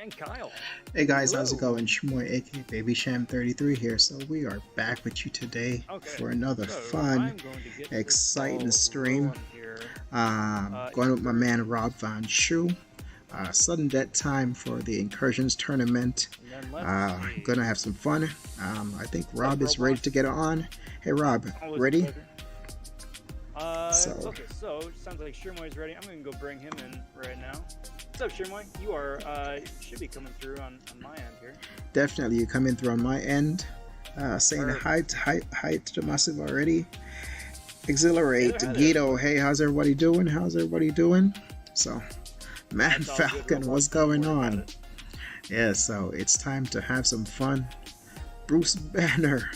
And Kyle. Hey guys, how's it Hello. going? Shmoy, aka Baby Sham 33 here. So we are back with you today Okay, for another so fun, I'm going to get this exciting ball stream. rolling here. Going with my man Incursions. RobVonShoe. Sudden death time for the Incursions tournament. And then let's see. Gonna have some fun. I think What's up, Rob is ready robot? to get on. Hey Rob, Always a ready? pleasure. So Okay, so sounds like Shirmoy's ready. I'm gonna go bring him in right now. What's up, Shirmoy? You are should be coming through on my end here. definitely you coming through on my end. Saying Perfect. hi to the massive already. Hey Exhilarate, there, hi there, Guido. everybody. Hey, how's everybody doing? How's everybody doing? So, Man That's all good, Falcon, robot. what's Don't going worry about on? it. Yeah, so it's time to have some fun. Bruce Banner.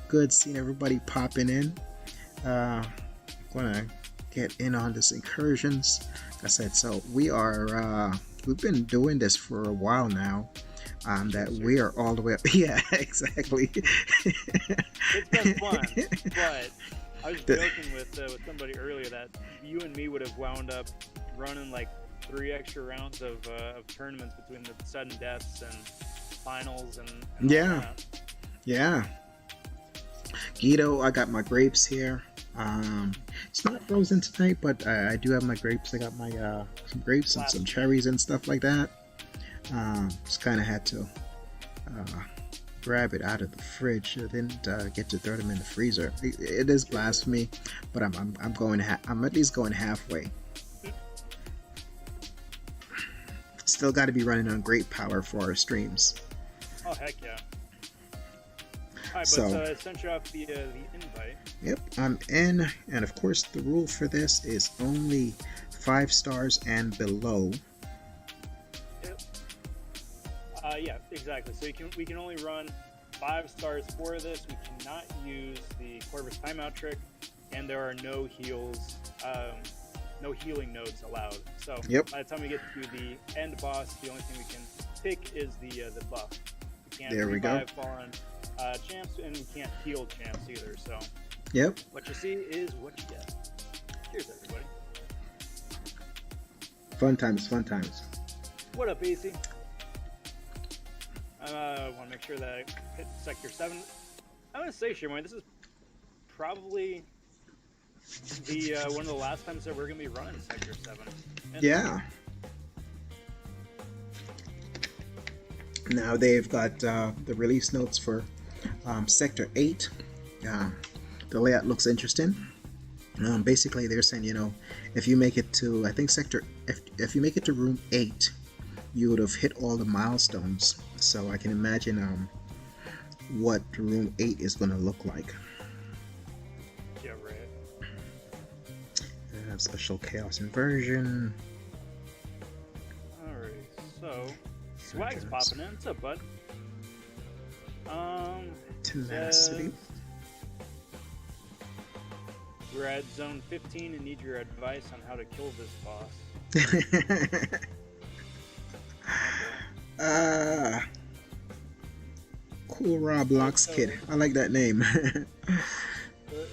Good seeing everybody popping in. Gonna get in on this incursions. Like I said, so we've been doing this for a while now. That Yes, we sir. are all the way up. Yeah, exactly. It's been fun, but I was The- joking with somebody earlier that you and me would have wound up running like 3 extra rounds of tournaments between the sudden deaths and finals and all yeah, that. yeah. Guido, I got my grapes here. It's not frozen tonight, but I do have my grapes. I got my some grapes and some Blasphemy. cherries and stuff like that. Just kind of had to uh, grab it out of the fridge. I didn't get to throw them in the freezer. It is blasphemy, but I'm going. I'm at least going halfway. Still got to be running on great power for our streams. Oh heck yeah! All right, but So, I sent you off the invite. yep, I'm in, and of course the rule for this is only 5 stars and below. Yep. Yeah, exactly. So we can only run 5 stars for this. We cannot use the Corvus timeout trick, and there are no heals, no healing nodes allowed. So Yep, by the time we get to the end boss, the only thing we can pick is the buff. We can't there we go. revive fallen champs, and we can't heal champs either. So Yep, what you see is what you get. Cheers, everybody. fun times, fun times. What up, AC? I want to make sure that I hit Sector 7. I'm going to say, Shirmoy, this is probably the one of the last times that we're going to be running Sector 7. Yeah. Now they've got the release notes for Sector 8. The layout looks interesting. Basically, they're saying, if you make it to, I think if you make it to room 8, you would have hit all the milestones. So I can imagine what room 8 is going to look like. Yeah, right. Special chaos inversion. Alright, so Swag's popping in. What's up, bud? Tenacity. Says, we're at zone 15 and need your advice on how to kill this boss. Cool Roblox Kid. I like that name.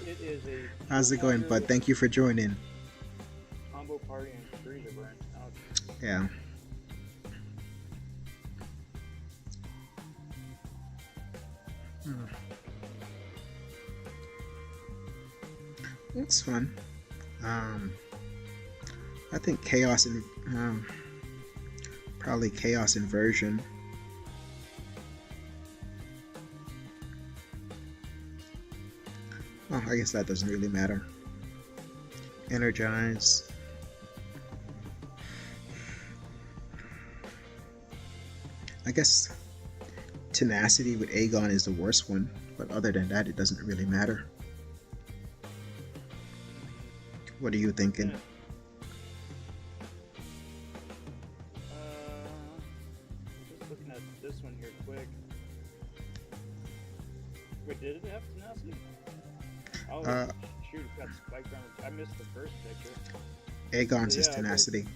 It is a How's it going, bud? Thank you for joining. combo party and freezer burn. Okay. Yeah. It's fun. I think chaos and probably chaos inversion. Oh, I guess that doesn't really matter. Energize. I guess tenacity with Aegon is the worst one, but other than that, it doesn't really matter. What are you thinking? Yeah. Just looking at this one here quick. Wait, did it have tenacity? Oh, shoot, it got spiked on. I missed the first picture. Aegon's is Yeah, tenacity.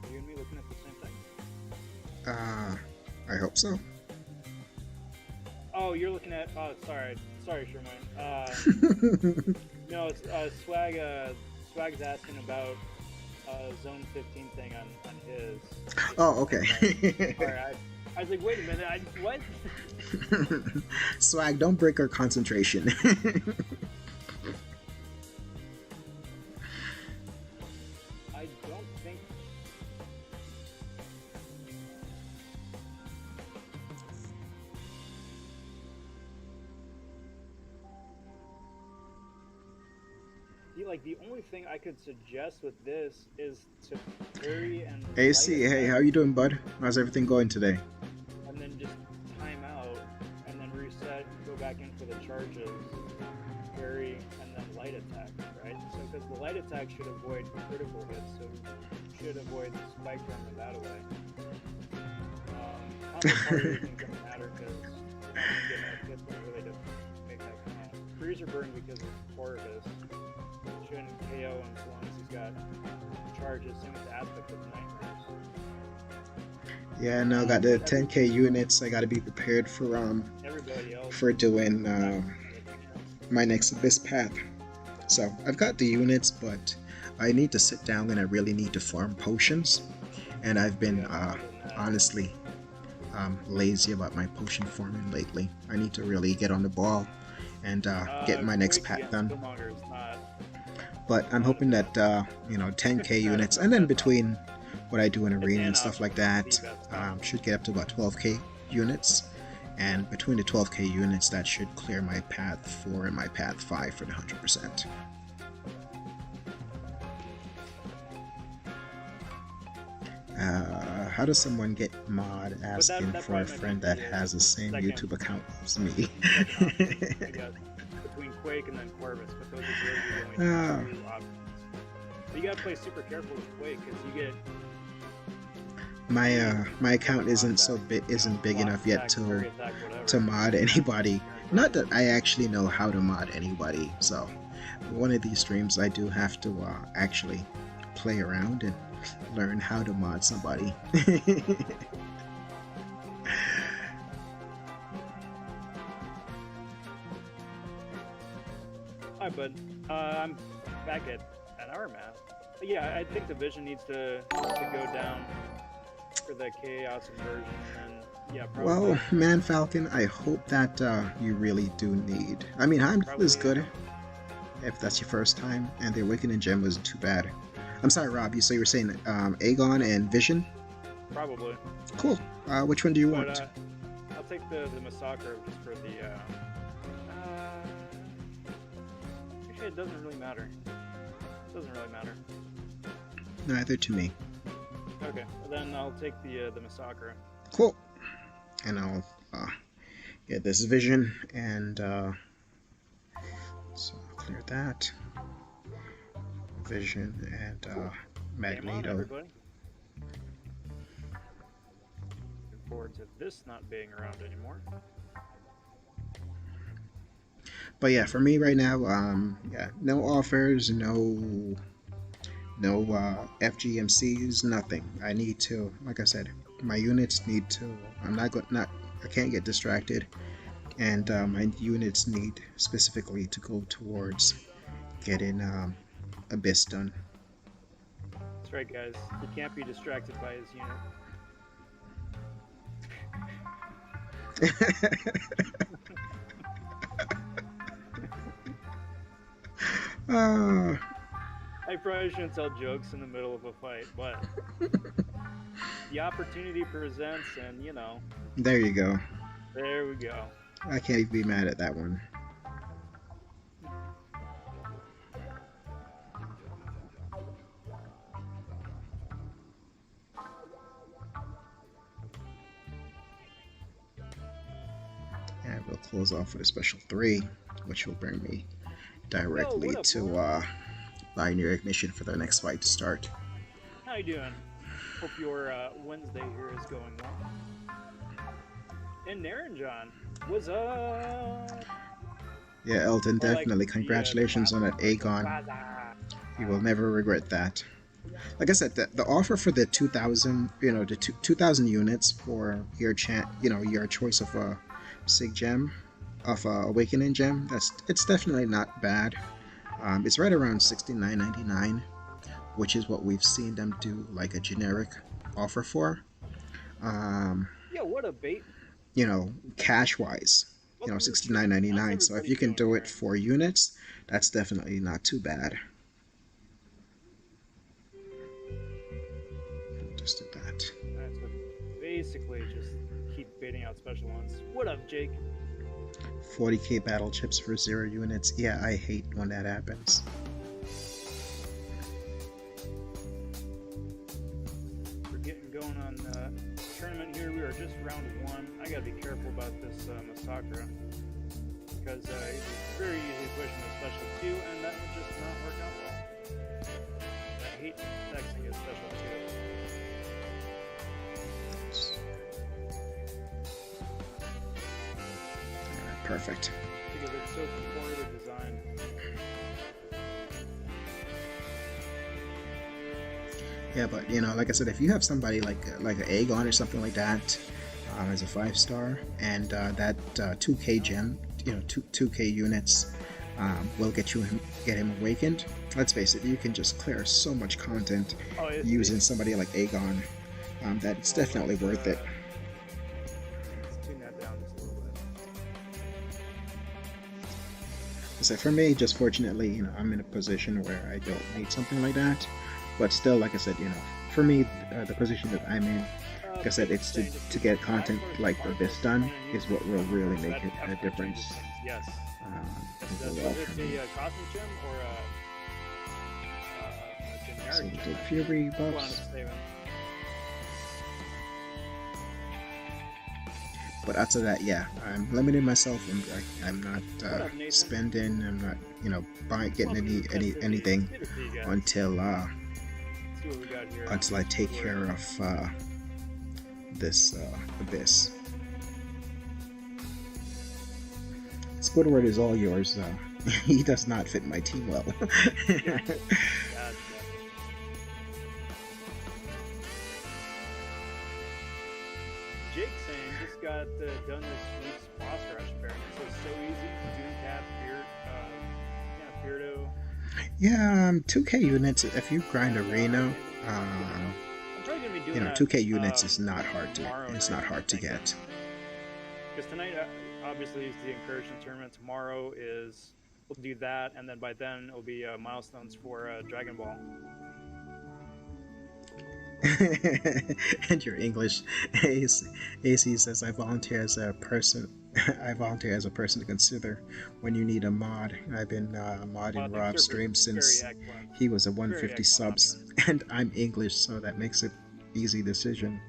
Are you and me looking at the same thing? I hope so. Oh, you're looking at. Oh, sorry, Sherman. No, it's Swag. Swag's asking about Zone 15 thing on his. Oh, okay. Sorry, I was like, wait a minute, what? Swag, don't break our concentration. I don't think. Like the only thing I could suggest with this is to parry and AC, hey, how you doing, bud? How's everything going today? and then just time out and then reset, go back in for the charges, parry, and then light attack, right? So because the light attack should avoid critical hits, so you should avoid spike from that away. Combo party isn't gonna matter because you're not gonna get enough hits really to make that count. Freezer burn because of Corvus shouldn't KO him so long as he's got charges, same with aspect of nightmares. Yeah, no, got the 10k units. I gotta be prepared for Everybody else for doing my next abyss path. So I've got the units, but I need to sit down and I really need to farm potions. And I've been honestly lazy about my potion farming lately. I need to really get on the ball and get my next path done. But I'm hoping that 10k units, and then between what I do in arena and stuff like that, should get up to about 12k units. And between the 12k units, that should clear my path 4 and my path 5 for the 100%. How does someone get mod asking for a friend that has the same YouTube account as me? Between Quake and then Corvus, but those are really the only two options. But you gotta play super careful with Quake because you get my account isn't big enough yet to mod anybody. Not that I actually know how to mod anybody. So one of these streams I do have to actually play around and learn how to mod somebody. Hi, bud. I'm back at our map. But yeah, I think the vision needs to go down for the chaos inversion, and yeah, probably. Well, Man Falcon, I hope that you really do need. I mean, Heimdall is good if that's your first time, and the Awakening Gem wasn't too bad. I'm sorry, Rob. So you were saying Aegon and Vision? Probably. Cool. Which one do you want? I'll take the Massacre just for the. Actually, it doesn't really matter. It doesn't really matter. Neither to me. Okay, then I'll take the Massacre. Cool. And I'll get this Vision and so I'll clear that. Vision and Magneto. Looking forward to this not being around anymore. But yeah, for me right now, yeah, no offers, no FGMCs, nothing. I need to, like I said, my units need to. I can't get distracted, and my units need specifically to go towards getting Abyss done. That's right, guys. You can't be distracted by his unit. I probably shouldn't tell jokes in the middle of a fight, but the opportunity presents, and There you go. There we go. I can't even be mad at that one. And we'll close off with a special 3, which will bring me directly to Binary Ignition for the next fight to start. How you doing? Hope your Wednesday here is going well. And Naranjon, what's up? Yeah, Elton, definitely. Congratulations on that Aegon. You will never regret that. Like I said, the offer for the 2,000, the 2,000 units for your your choice of Sig Gem of Awakening Gem. It's definitely not bad. It's right around $69.99, which is what we've seen them do like a generic offer for. Um, Yeah, what a bait. Cash wise, What's $69.99. So if everybody you can doing do it here? for units, that's definitely not too bad. Just do that. Alright, so basically just keep baiting out special ones. What up, Jake? 40k battle chips for 0 units. Yeah, I hate when that happens. We're getting going on tournament here. We are just round 1. I gotta be careful about this Masakura because it's very easy to push him a special 2, and that would just not work out well. I hate texting a special 2. Alright, perfect. Because they're so poorly designed. Yeah, but like I said, if you have somebody like an Aegon or something like that as a 5-star, and that 2k gem, 2k units will get him awakened. Let's face it, you can just clear so much content using somebody like Aegon. That it's definitely worth it. Let's tune that down just a little bit. So for me, just fortunately, I'm in a position where I don't need something like that. But still, like I said, for me, the position that I'm in, like I said, it's to get content like this done is what will really make a difference. Yes. Is overall it for me. a cosmic gem or a generic So gem? the Fury Hold on, buffs. it's saving. But after that, yeah, I'm limiting myself. I'm not Nathan? spending. I'm not, getting anything Good to see you guys. until See what we got here. I take care of this abyss. Squidward is all yours. He does not fit my team well. Gotcha. Jake saying just got done this week's boss rush pairing. So easy. Doomcat, Beardo. Yeah, 2k units. If you grind arena, I'm probably gonna be doing that. 2k units is not hard tomorrow to. It's night, not hard to I think. get. Because tonight, obviously, is the Incursion tournament. Tomorrow we'll do that, and then by then it'll be milestones for Dragon Ball. And your English, AC says, I volunteer as a person. I volunteer as a person to consider when you need a mod. I've been modding Rob's stream since he was at 150 subs, and I'm English, so that makes it easy decision.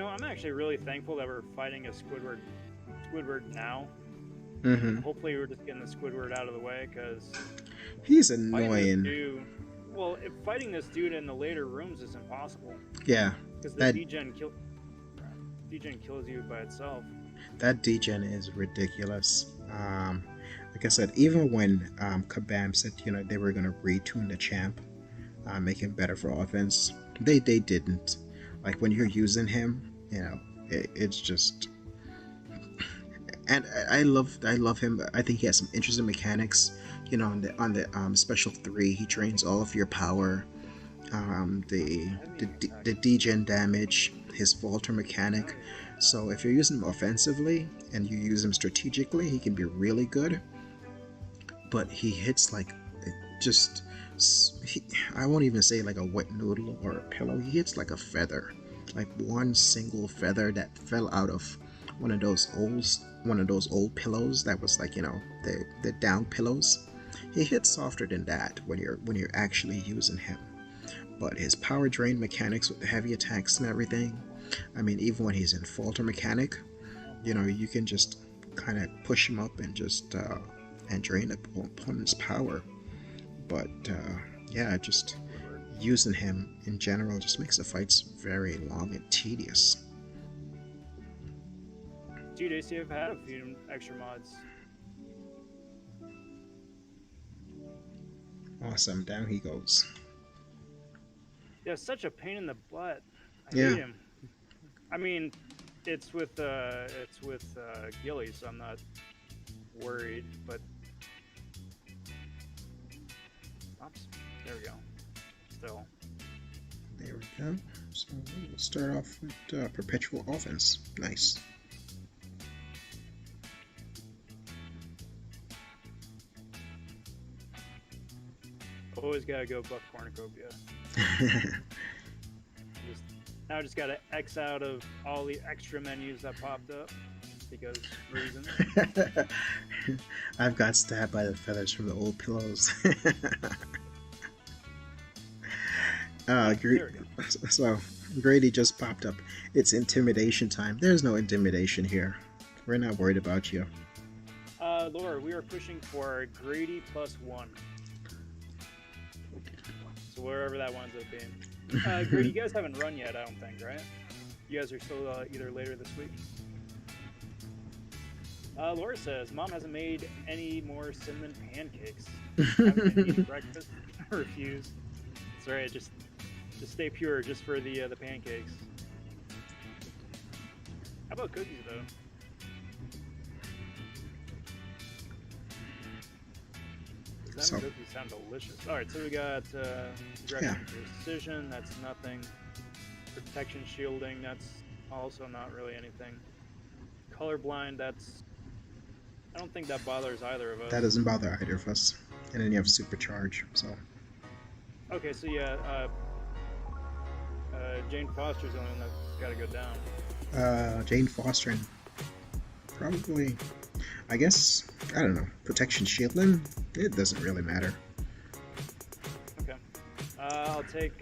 I'm actually really thankful that we're fighting a Squidward now. Mm-hmm. Hopefully, we're just getting the Squidward out of the way because he's annoying. Fighting this dude in the later rooms is impossible. Yeah, because the degen kills you by itself. That degen is ridiculous. Like I said, even when Kabam said they were gonna retune the champ, make him better for offense, they didn't. Like when you're using him, it's just. And I love him. I think he has some interesting mechanics. On the special 3, he drains all of your power. The degen damage, his falter mechanic. So if you're using him offensively and you use him strategically, he can be really good. But he hits like I won't even say like a wet noodle or a pillow. He hits like a feather, like one single feather that fell out of one of those old pillows that was like the down pillows. He hits softer than that when you're actually using him. But his power drain mechanics with the heavy attacks and everything, I mean, even when he's in falter mechanic, you can just kind of push him up and just and drain the opponent's power. But yeah, just using him in general just makes the fights very long and tedious. Gee, Daisy, I've had a few extra mods. Awesome, down he goes. Yeah, such a pain in the butt. I Yeah. hate him. I mean, it's with Gilly, so I'm not worried. But oops, there we go. Still. There we go. So we'll start off with perpetual offense. Nice. Always gotta go buff cornucopia. Now I just gotta X out of all the extra menus that popped up because reasons. I've got stabbed by the feathers from the old pillows. So Grady just popped up. It's intimidation time. There's no intimidation here. We're not worried about you. Laura, we are pushing for Grady +1. So wherever that winds up being. Grady, you guys haven't run yet, I don't think, right? You guys are still either later this week. Laura says, Mom hasn't made any more cinnamon pancakes. Haven't been eating breakfast. Refuse. It's alright, just stay pure just for the pancakes. How about cookies, though? Cinnamon cookies sound delicious. Alright, so we got precision, that's nothing. Protection shielding, that's also not really anything. Colorblind, that's... I don't think that bothers either of us. That doesn't bother either of us. And then you have supercharge, so... Okay, so yeah, Jane Foster's the only one that's gotta go down. Jane Foster and probably... I guess, I don't know, protection shielding? It doesn't really matter. Okay. I'll take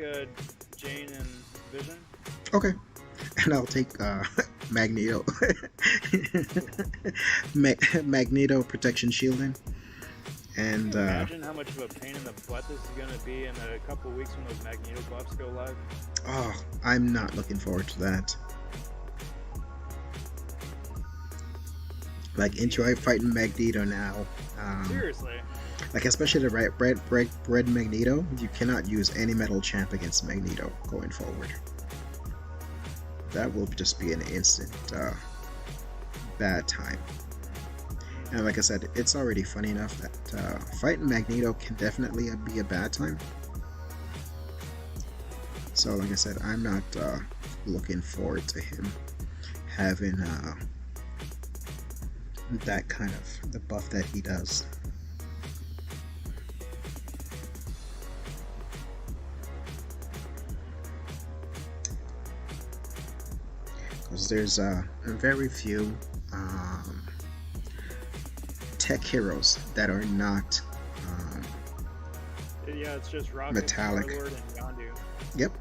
Jane and Vision. Okay. And I'll take Magneto. Magneto protection shielding. And Can you imagine how much of a pain in the butt this is going to be in a couple of weeks when those Magneto buffs go live? Oh, I'm not looking forward to that. Like, enjoy fighting Magneto now. Seriously. Like, especially the red Magneto, you cannot use any metal champ against Magneto going forward. That will just be an instant bad time. And like I said, it's already funny enough that fighting Magneto can definitely be a bad time. So like I said, I'm not looking forward to him having that kind of the buff that he does. Because there's very few tech heroes that are not yeah, it's just Rocket, metallic. Star-Lord, and Yondu. Yep.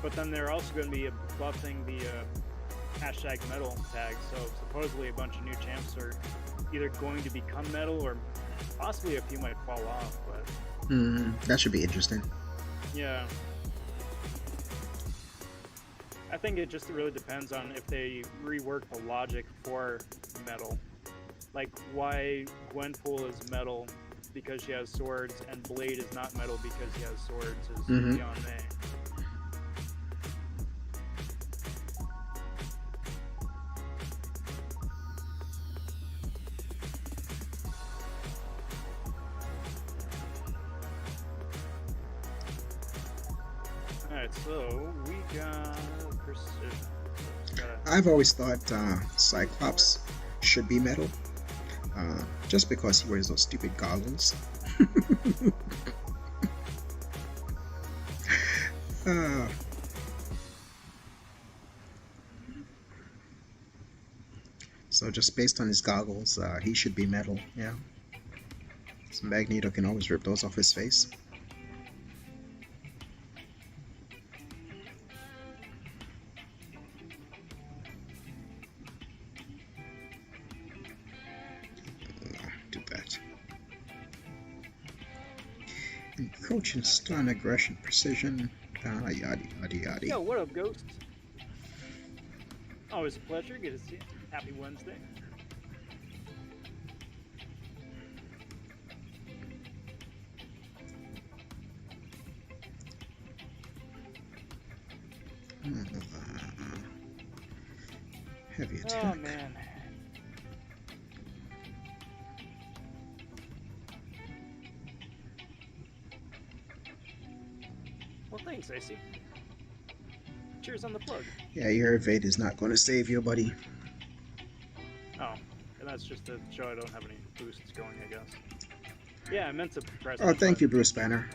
But then they're also going to be buffing the #metal tag, so supposedly a bunch of new champs are either going to become metal or possibly a few might fall off, but that should be interesting. yeah. I think it just really depends on if they rework the logic for metal. Like why Gwenpool is metal because she has swords and Blade is not metal because he has swords is beyond me. Alright, so we got precision. I've always thought Cyclops should be metal, just because he wears those stupid goggles. So just based on his goggles, he should be metal, yeah. So Magneto can always rip those off his face. Do that. Encroaching stun, aggression, precision, yada yada yada. Yo, what up, Ghost? Always a pleasure. Good to see you. Happy Wednesday. Heavy Oh, attack. man. Well, thanks, AC. Cheers on the plug. Yeah, your evade is not going to save you, buddy. Oh, and that's just to show I don't have any boosts going, I guess. Yeah, I meant to press Oh, that thank you, button. Bruce Banner.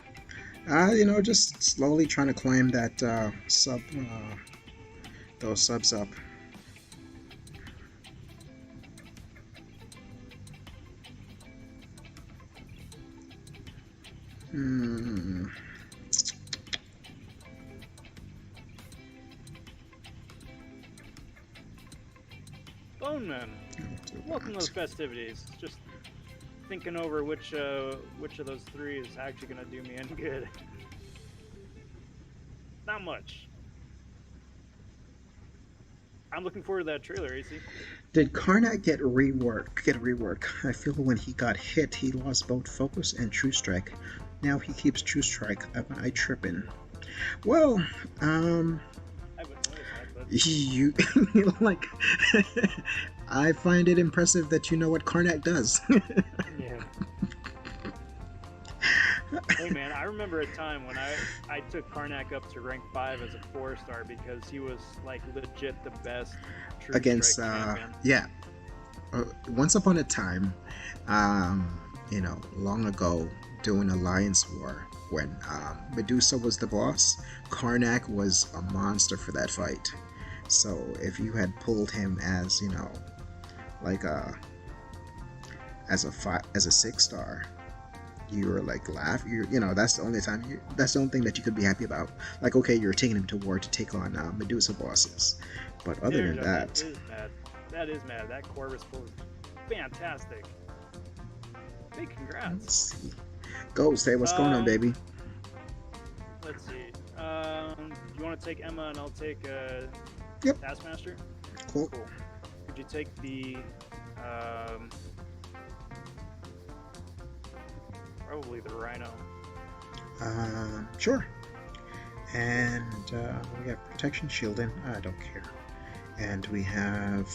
Just slowly trying to climb that those subs up. Hmm. Bone Man, welcome to the festivities. Just thinking over which of those three is actually gonna do me any good. Not much. I'm looking forward to that trailer, AC. Did Karnak get rework? I feel when he got hit, he lost both focus and true strike. Now he keeps true strike. Am I tripping? Well, I wouldn't notice that, but you like. I find it impressive that you know what Karnak does. yeah. Hey man, I remember a time when I took Karnak up to rank 5 as a 4-star because he was like legit the best true Against strike champion. yeah, once upon a time, long ago, doing Alliance War when Medusa was the boss, Karnak was a monster for that fight. So if you had pulled him as like as a 6-star, you were like that's the only time that's the only thing that you could be happy about. Like, okay, you're taking him to war to take on Medusa bosses, but other than that, That is mad. That Corvus pull is fantastic. Big congrats. let's see. Go say what's going on, baby. Let's see. You want to take Emma and I'll take Yep. Taskmaster? Cool. Could you take the probably the Rhino? Sure. And we have protection shielding. I don't care. And we have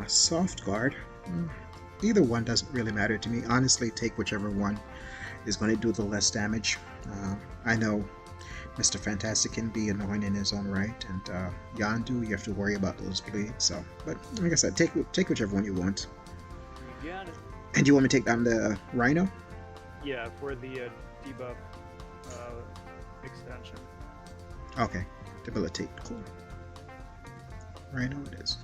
soft guard. Either one doesn't really matter to me. Honestly, take whichever one is going to do the less damage. I know Mr. Fantastic can be annoying in his own right, and Yandu, you have to worry about those bleeds. So, but like I said, take whichever one you want. You got it. And do you want me to take down the Rhino? Yeah, for the debuff extension. Okay, debilitate. Cool. Rhino it is.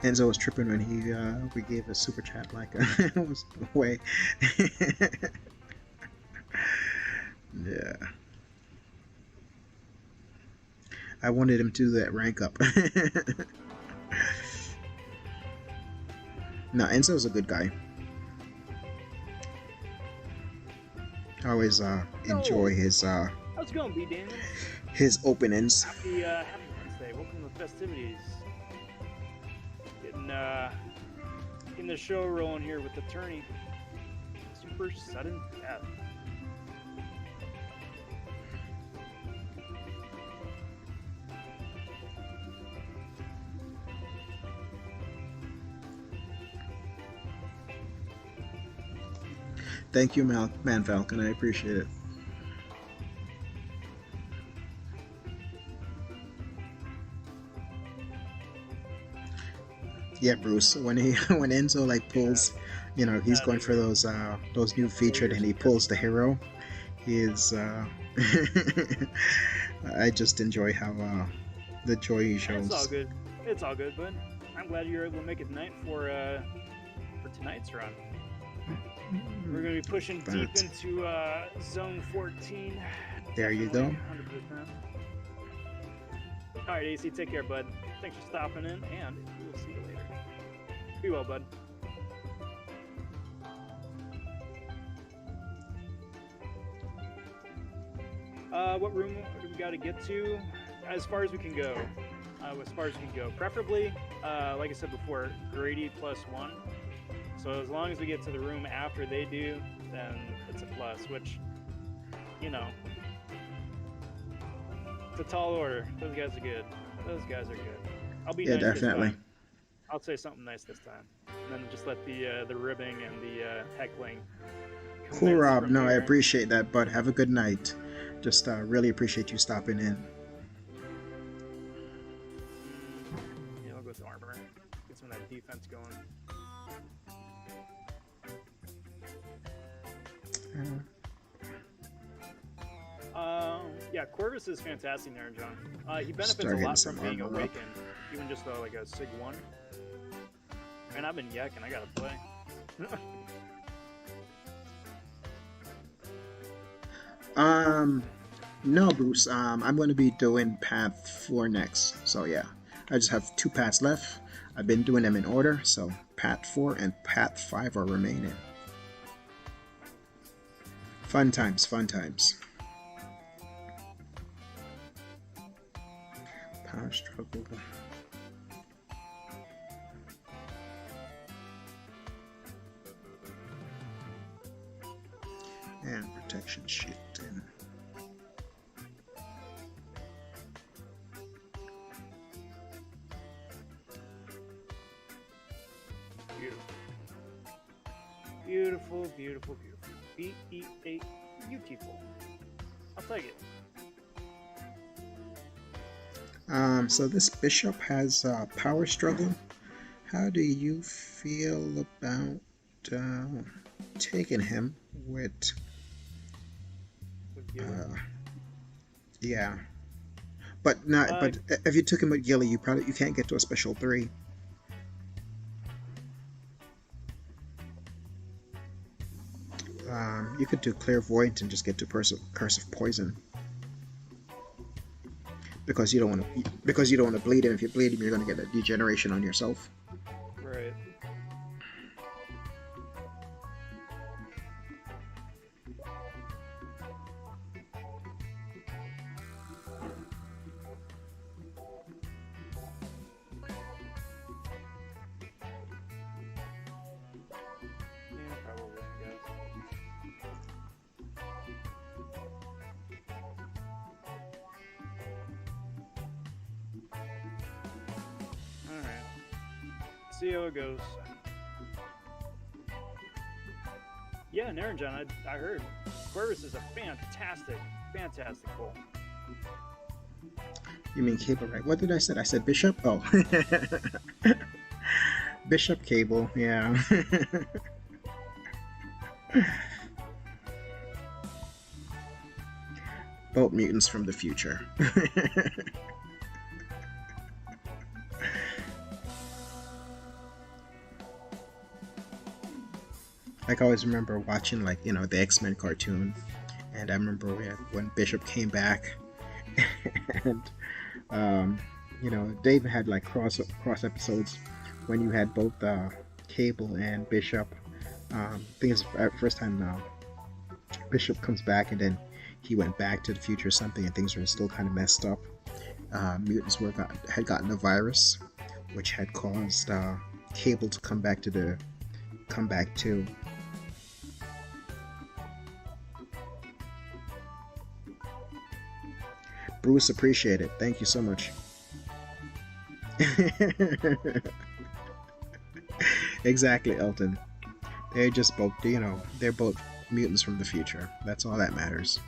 Enzo was tripping when we gave a super chat like it was way. Yeah. I wanted him to do that rank up. No, Enzo's a good guy. I always enjoy his How's it going, B. Daniel? his openings. Happy Wednesday. Welcome to the festivities. Getting the show rolling here with Attorney. Super sudden death. Thank you, Man Falcon. I appreciate it. Yeah, Bruce. When Enzo like pulls, he's going for those new featured, and he pulls the hero. He is. I just enjoy how the joy he shows. It's all good. It's all good, bud. I'm glad you're able to make it tonight for tonight's run. We're going to be pushing deep into Zone 14. There you go. 100%. Alright, AC, take care, bud. Thanks for stopping in, and we'll see you later. Be well, bud. What room do we got to get to? as far as we can go. As far as we can go. Preferably, like I said before, Grady +1. So as long as we get to the room after they do, then it's a plus, which, you know, it's a tall order. Those guys are good. Those guys are good. I'll be Yeah, nice definitely. this time. I'll say something nice this time. And then just let the ribbing and the heckling Cool, commence Rob. from No, I there. appreciate that, bud. Have a good night. Just really appreciate you stopping in. Yeah, I'll go with armor. Get some of that defense going. Yeah, Corvus is fantastic there, John. He benefits Start a getting lot some from being armor up. awakened, even just like a Sig 1. Man, I've been yakking. I gotta play. No, Bruce. I'm going to be doing Path 4 next. So yeah, I just have 2 paths left. I've been doing them in order. So Path 4 and Path 5 are remaining. Fun times, fun times. Power struggle. And protection shit. And Beautiful, beautiful, beautiful. B-E-A, beautiful. I'll take it. So this bishop has power struggle. How do you feel about taking him with? Yeah, but not. But if you took him with Gilly, you can't get to a special 3. You could do Clairvoyant and just get to Curse of Poison. Because you don't want to bleed him. If you bleed him, you're going to get a degeneration on yourself. Right. Yeah, probably, I guess. Alright. See how it goes. Yeah, Naranjan, I heard. Corvus is a fantastic pull. You mean Cable, right? What did I say? I said Bishop? Oh. Bishop Cable, yeah. Both mutants from the future. Like, I always remember watching, like, you know, the X-Men cartoon, and I remember when Bishop came back, and you know, they even had like cross episodes when you had both Cable and Bishop. I think it's the first time Bishop comes back, and then he went back to the future or something, and things were still kind of messed up. Mutants had gotten a virus, which had caused Cable to come back too. Bruce, appreciate it. Thank you so much. Exactly, Elton. They're just both, you know, they're both mutants from the future. That's all that matters.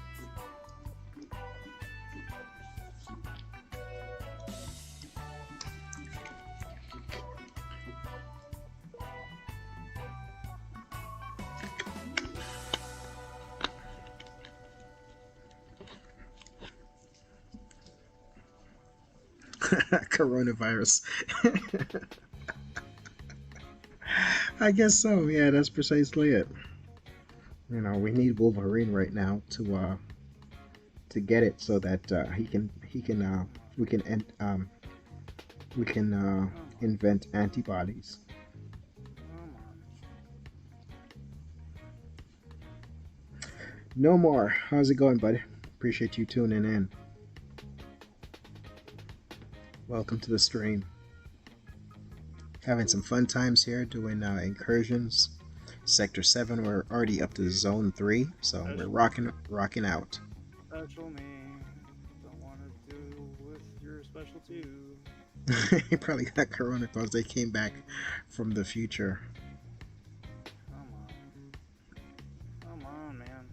Coronavirus. I guess so. Yeah, that's precisely it. You know, we need Wolverine right now to get it so that we can invent antibodies. No more. How's it going, bud? Appreciate you tuning in. Welcome to the stream. Having some fun times here doing incursions. Sector 7, we're already up to Zone 3, so we're rocking out. Special me. Don't want to do with your special too. He probably got corona because they came back from the future. Come on, man.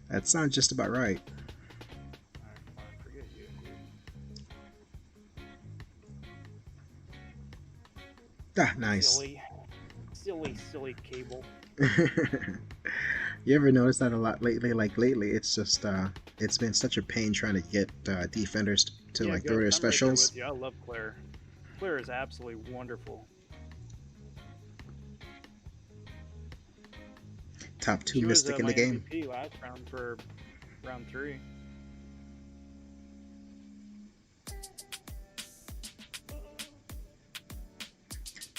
That sounds just about right. Alright, come on, forget you, dude. Ah, nice. Silly cable. You ever notice that a lot lately? Like lately, it's just it's been such a pain trying to get defenders to like throw their specials. Right, I love Claire. Claire is absolutely wonderful. Top 2 she mystic was, in the game. MVP last round for round 3.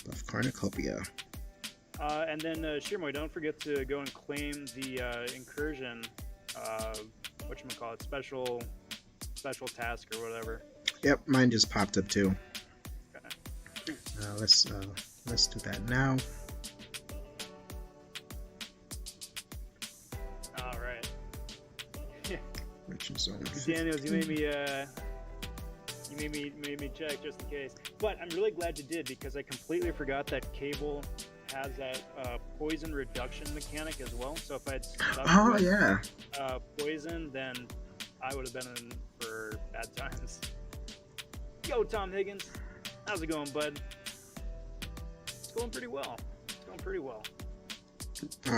Buff Cornucopia. And then Shirmoy, don't forget to go and claim the incursion, whatchamacallit, special task or whatever. Yep, mine just popped up too. Okay. Let's do that now. All right. Merchant Zone. Daniels, you made me check just in case. But I'm really glad you did, because I completely forgot that Cable has that poison reduction mechanic as well. So if I'd stuck with, poison, then I would have been in for bad times. Yo, Tom Higgins, how's it going, bud? It's going pretty well.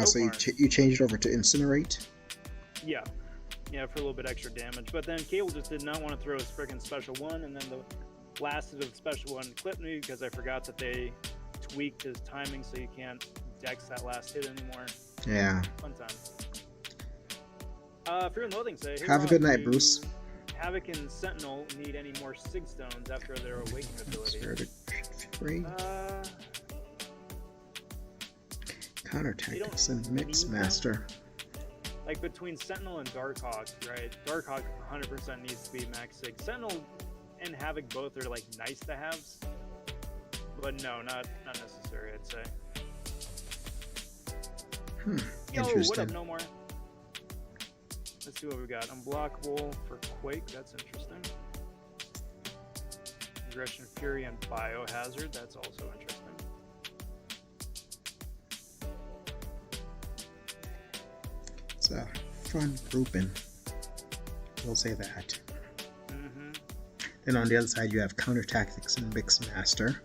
So you changed it over to Incinerate? Yeah, for a little bit extra damage. But then Cable just did not want to throw his freaking special one, and then the last of the special one clipped me because I forgot that they tweaked his timing so you can't dex that last hit anymore. Yeah. Fun time. Fear and Loathing say, hey, have a good night, Bruce. Havoc and Sentinel need any more Sig Stones after their Awakening ability? Fury. Counter Tactics and Mix Master. Like between Sentinel and Darkhawk, right? Darkhawk 100% needs to be max Sig. Sentinel and Havoc both are like nice to haves, but no, not necessary, I'd say. Yo, what up, No More? Let's see what we got. Unblockable for Quake, that's interesting. Aggression, Fury, and Biohazard, that's also interesting. It's a fun grouping. We'll say that. Then on the other side, you have Counter Tactics and Mix Master,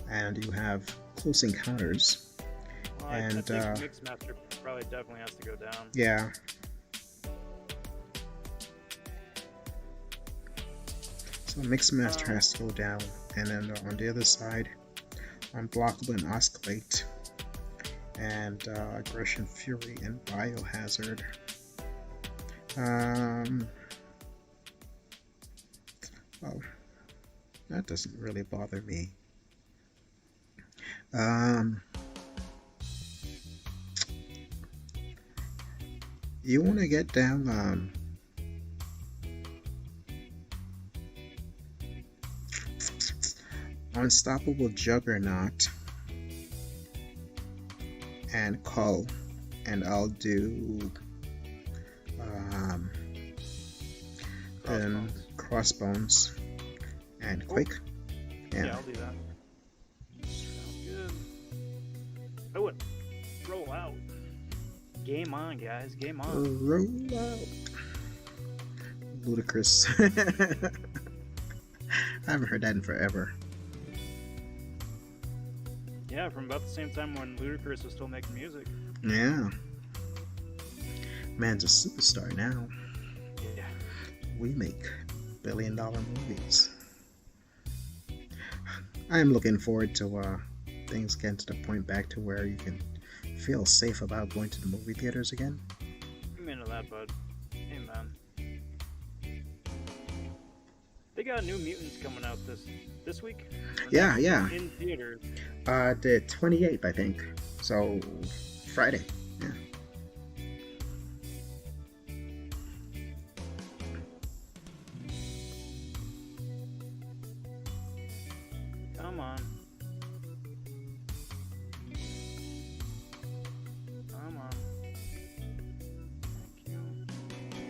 and you have Close Encounters. And I think Mix Master probably definitely has to go down. Yeah. So Mix Master has to go down, and then on the other side, Unblockable and Oscillate, and Aggression, Fury, and Biohazard. Well, that doesn't really bother me. You want to get down Unstoppable Juggernaut and Cull, and I'll do Crossbones and Quake. Yeah, I'll do that. Sounds good. Oh, it. Roll out. Game on, guys. Game on. Roll out. Ludicrous. I haven't heard that in forever. Yeah, from about the same time when Ludacris was still making music. Yeah. Man's a superstar now. Yeah. We make billion-dollar movies. I am looking forward to things getting to the point back to where you can feel safe about going to the movie theaters again. I'm into that, bud. Hey, man. They got New Mutants coming out this week? Yeah. In theaters. The 28th, I think. So, Friday. Yeah. Come on. Come on. Thank you.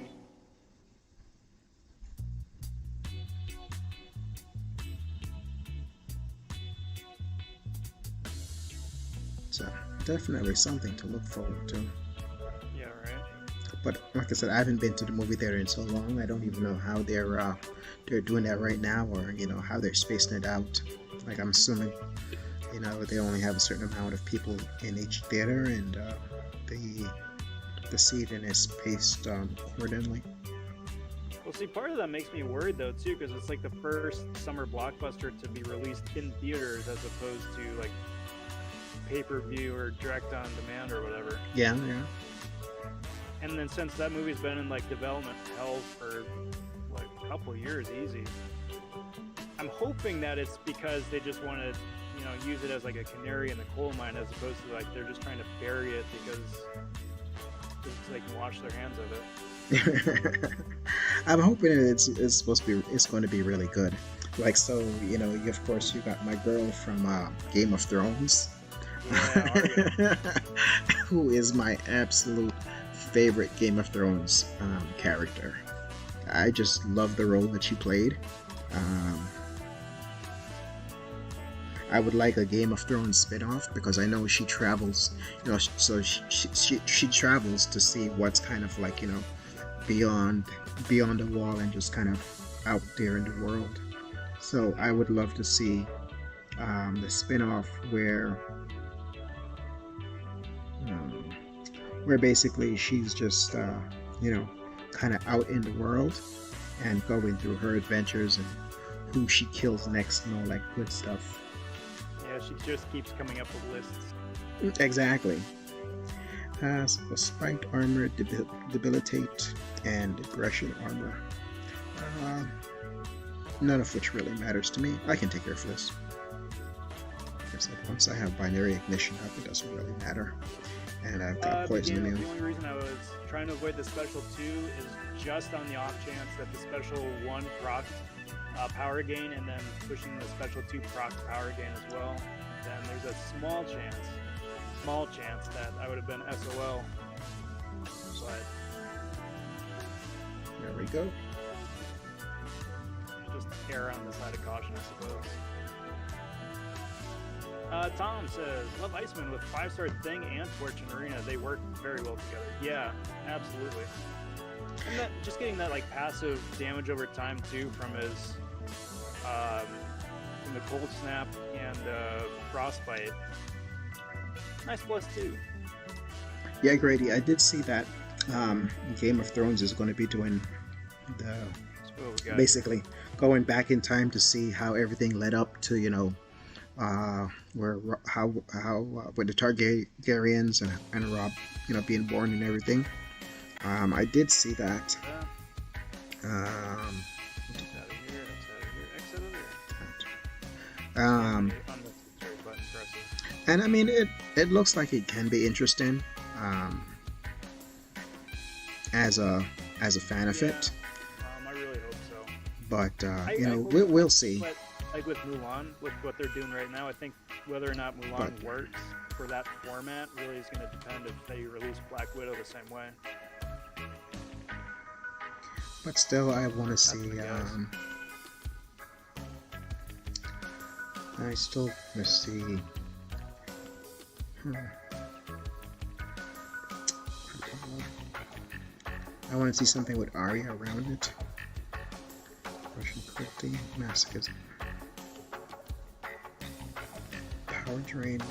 So definitely something to look forward to. Yeah, right. But like I said, I haven't been to the movie theater in so long. I don't even know how they're doing that right now, or how they're spacing it out. Like I'm assuming, they only have a certain amount of people in each theater, and the seating is paced accordingly. Well, see, part of that makes me worried though too, because it's like the first summer blockbuster to be released in theaters as opposed to like pay-per-view or direct on demand or whatever. Yeah. And then since that movie's been in like development hell for like a couple years easy, I'm hoping that it's because they just want to use it as like a canary in the coal mine, as opposed to like they're just trying to bury it because they can wash their hands of it. I'm hoping it's going to be really good. Like, so of course you got my girl from Game of Thrones. Yeah, who is my absolute favorite Game of Thrones character. I just love the role that she played. I would like a Game of Thrones spin-off, because I know she travels, so she travels to see what's kind of like, beyond the wall and just kind of out there in the world. So I would love to see the spin-off where basically she's just kind of out in the world and going through her adventures and who she kills next and all that good stuff. Yeah, she just keeps coming up with lists. Exactly. So spiked armor, debilitate, and aggression armor. None of which really matters to me. I can take care of this. Like I said, once I have binary ignition up, it doesn't really matter. And I've got poison immune. The only reason I was trying to avoid the special 2 is just on the off chance that the special 1 proc power gain, and then pushing the special 2 proc power gain as well. Then there's a small chance that I would have been SOL. But there we go. Just err on the side of caution, I suppose. Tom says, love Iceman with 5-star Thing and Fortune Arena. They work very well together. Yeah, absolutely. And that, just getting that like passive damage over time too from his from the cold snap and frostbite. Nice plus 2. Yeah, Grady, I did see that Game of Thrones is going to be doing basically going back in time to see how everything led up to with the Targaryens and Rob being born and everything. I did see that. And I mean it looks like it can be interesting as a fan of it. I really hope so. But we'll see. But like with Mulan, with what they're doing right now, I think whether or not Mulan works for that format really is going to depend if they release Black Widow the same way. But still, I want to see. I still want to see. I want to see something with Arya around it. Russian cruelty, masochism, power drain,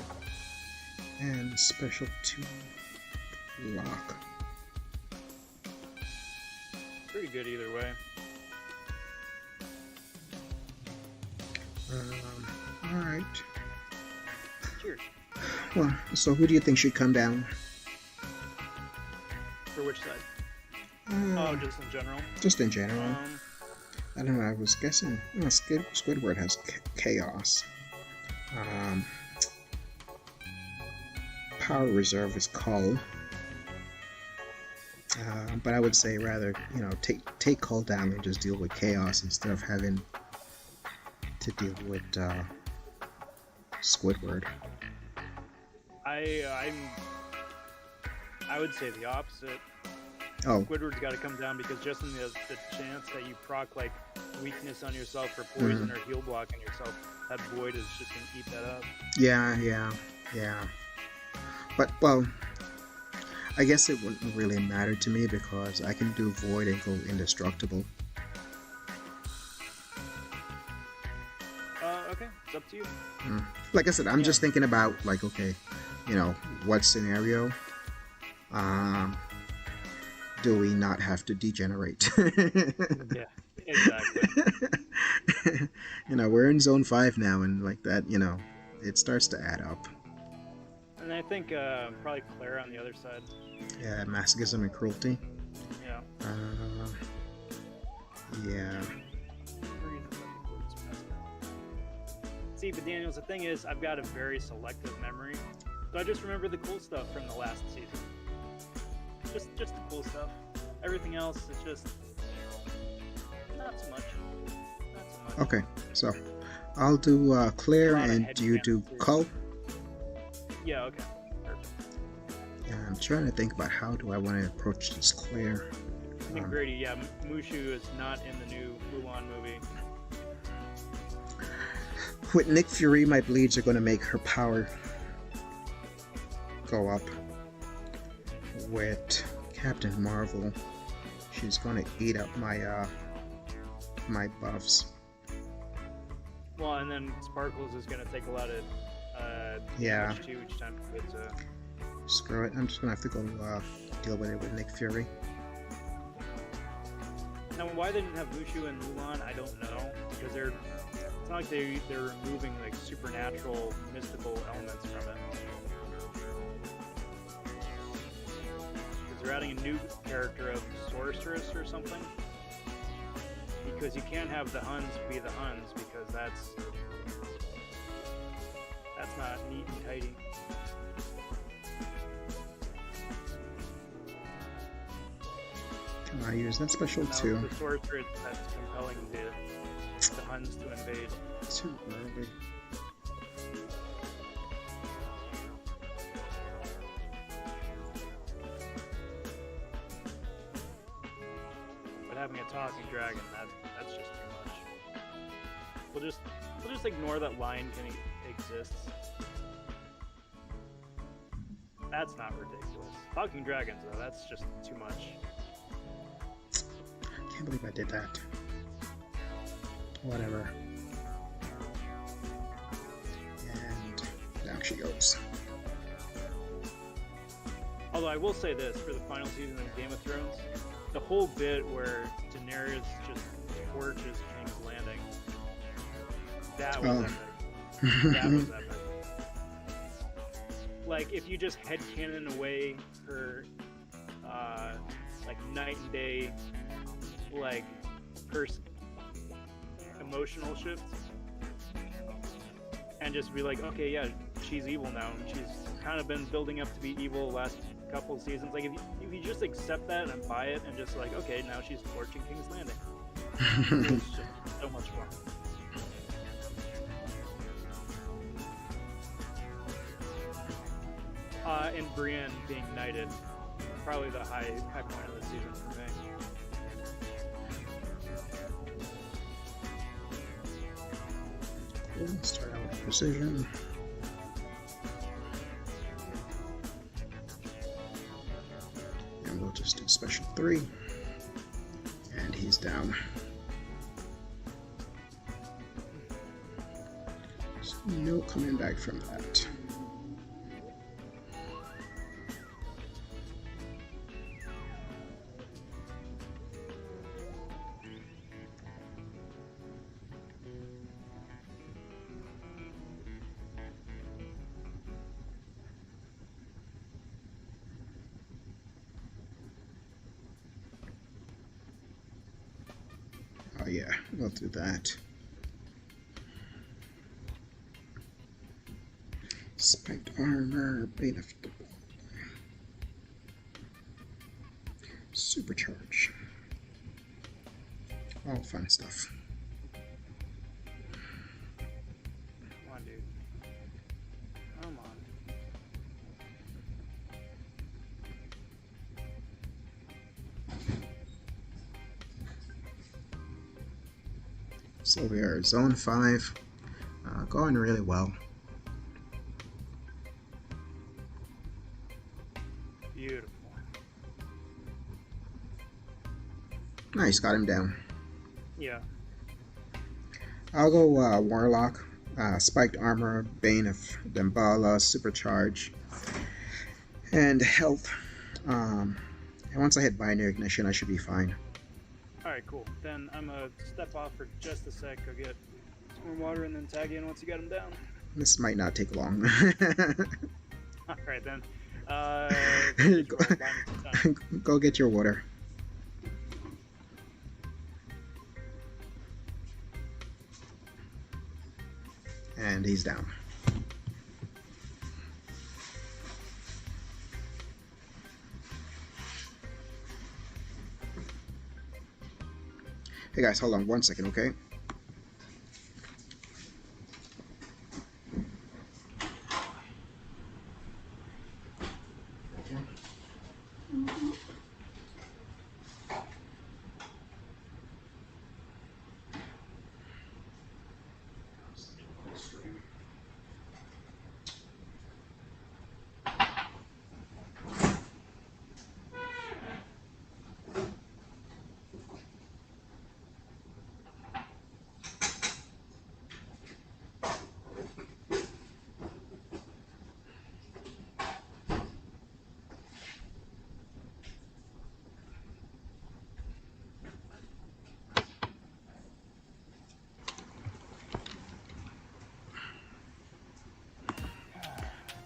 and special 2 lock. Pretty good either way. Alright. Cheers. Well, so who do you think should come down? For which side? Just in general? Just in general. I don't know, I was guessing. Squidward has chaos. Power reserve is Cull. But I would say rather, take Cull down and just deal with chaos instead of having to deal with Squidward. I would say the opposite. Oh, Squidward's got to come down because just in the chance that you proc like weakness on yourself or poison or heal block on yourself, that void is just gonna eat that up. yeah. But well, I guess it wouldn't really matter to me because I can do void and go indestructible. Okay, it's up to you. Like I said, I'm just thinking about like, okay, you know, what scenario do we not have to degenerate? Yeah, exactly. You know, we're in zone 5 now, and like that, you know, it starts to add up. And I think probably Claire on the other side. Yeah, masochism and cruelty. Yeah. Yeah. See, but Daniels, the thing is, I've got a very selective memory, so I just remember the cool stuff from the last season. Just the cool stuff. Everything else is just not so much. Not so much. Okay, so I'll do Claire and you do Cull. Yeah. Okay. Perfect. Yeah, I'm trying to think about how do I want to approach this Claire. I think Grady, yeah, Mushu is not in the new Mulan movie. With Nick Fury, my bleeds are going to make her power go up. With Captain Marvel, she's going to eat up my my buffs. Well, and then Sparkles is going to take a lot of Yeah. damage too each time she gets Screw it, I'm just going to have to go deal with it with Nick Fury. Now, why they didn't have Mushu and Mulan, I don't know, because it's not like they're removing like supernatural, mystical elements from it. Because they're adding a new character of sorceress or something. Because you can't have the Huns be the Huns because that's not neat and tidy. Can I use that special Now, too? the sorceress that's compelling the Huns to invade. Too early. But having a talking dragon, that's just too much. We'll just ignore that lion can exist. That's not ridiculous. Talking dragons though, that's just too much. Can't believe I did that. Whatever. And down she goes. Although I will say this, for the final season of Game of Thrones, the whole bit where Daenerys just torches King's Landing, that was epic. That was epic. Like, if you just headcanon away her, like, night and day, like, emotional shifts, and just be like, okay, yeah, she's evil now, and she's kind of been building up to be evil the last couple seasons. Like, if you just accept that and buy it, and just like, okay, now she's torching King's Landing. It's just so much fun. And Brienne being knighted, probably the high point of the season for me. Cool. Start out with precision. And we'll just do special 3. And he's down. So no coming back from that. Oh yeah, we'll do that. Spiked armor, bane of the ball. Supercharge. All fun stuff. Come on, dude. So we are zone 5, going really well. Beautiful. Nice, got him down. Yeah. I'll go Warlock, Spiked Armor, Bane of Damballa, Supercharge, and Health. And once I hit Binary Ignition, I should be fine. Alright, cool. Then I'm gonna step off for just a sec, go get some more water, and then tag in once you got him down. This might not take long. Alright then. Go get your water. And he's down. Hey guys, hold on 1 second, okay?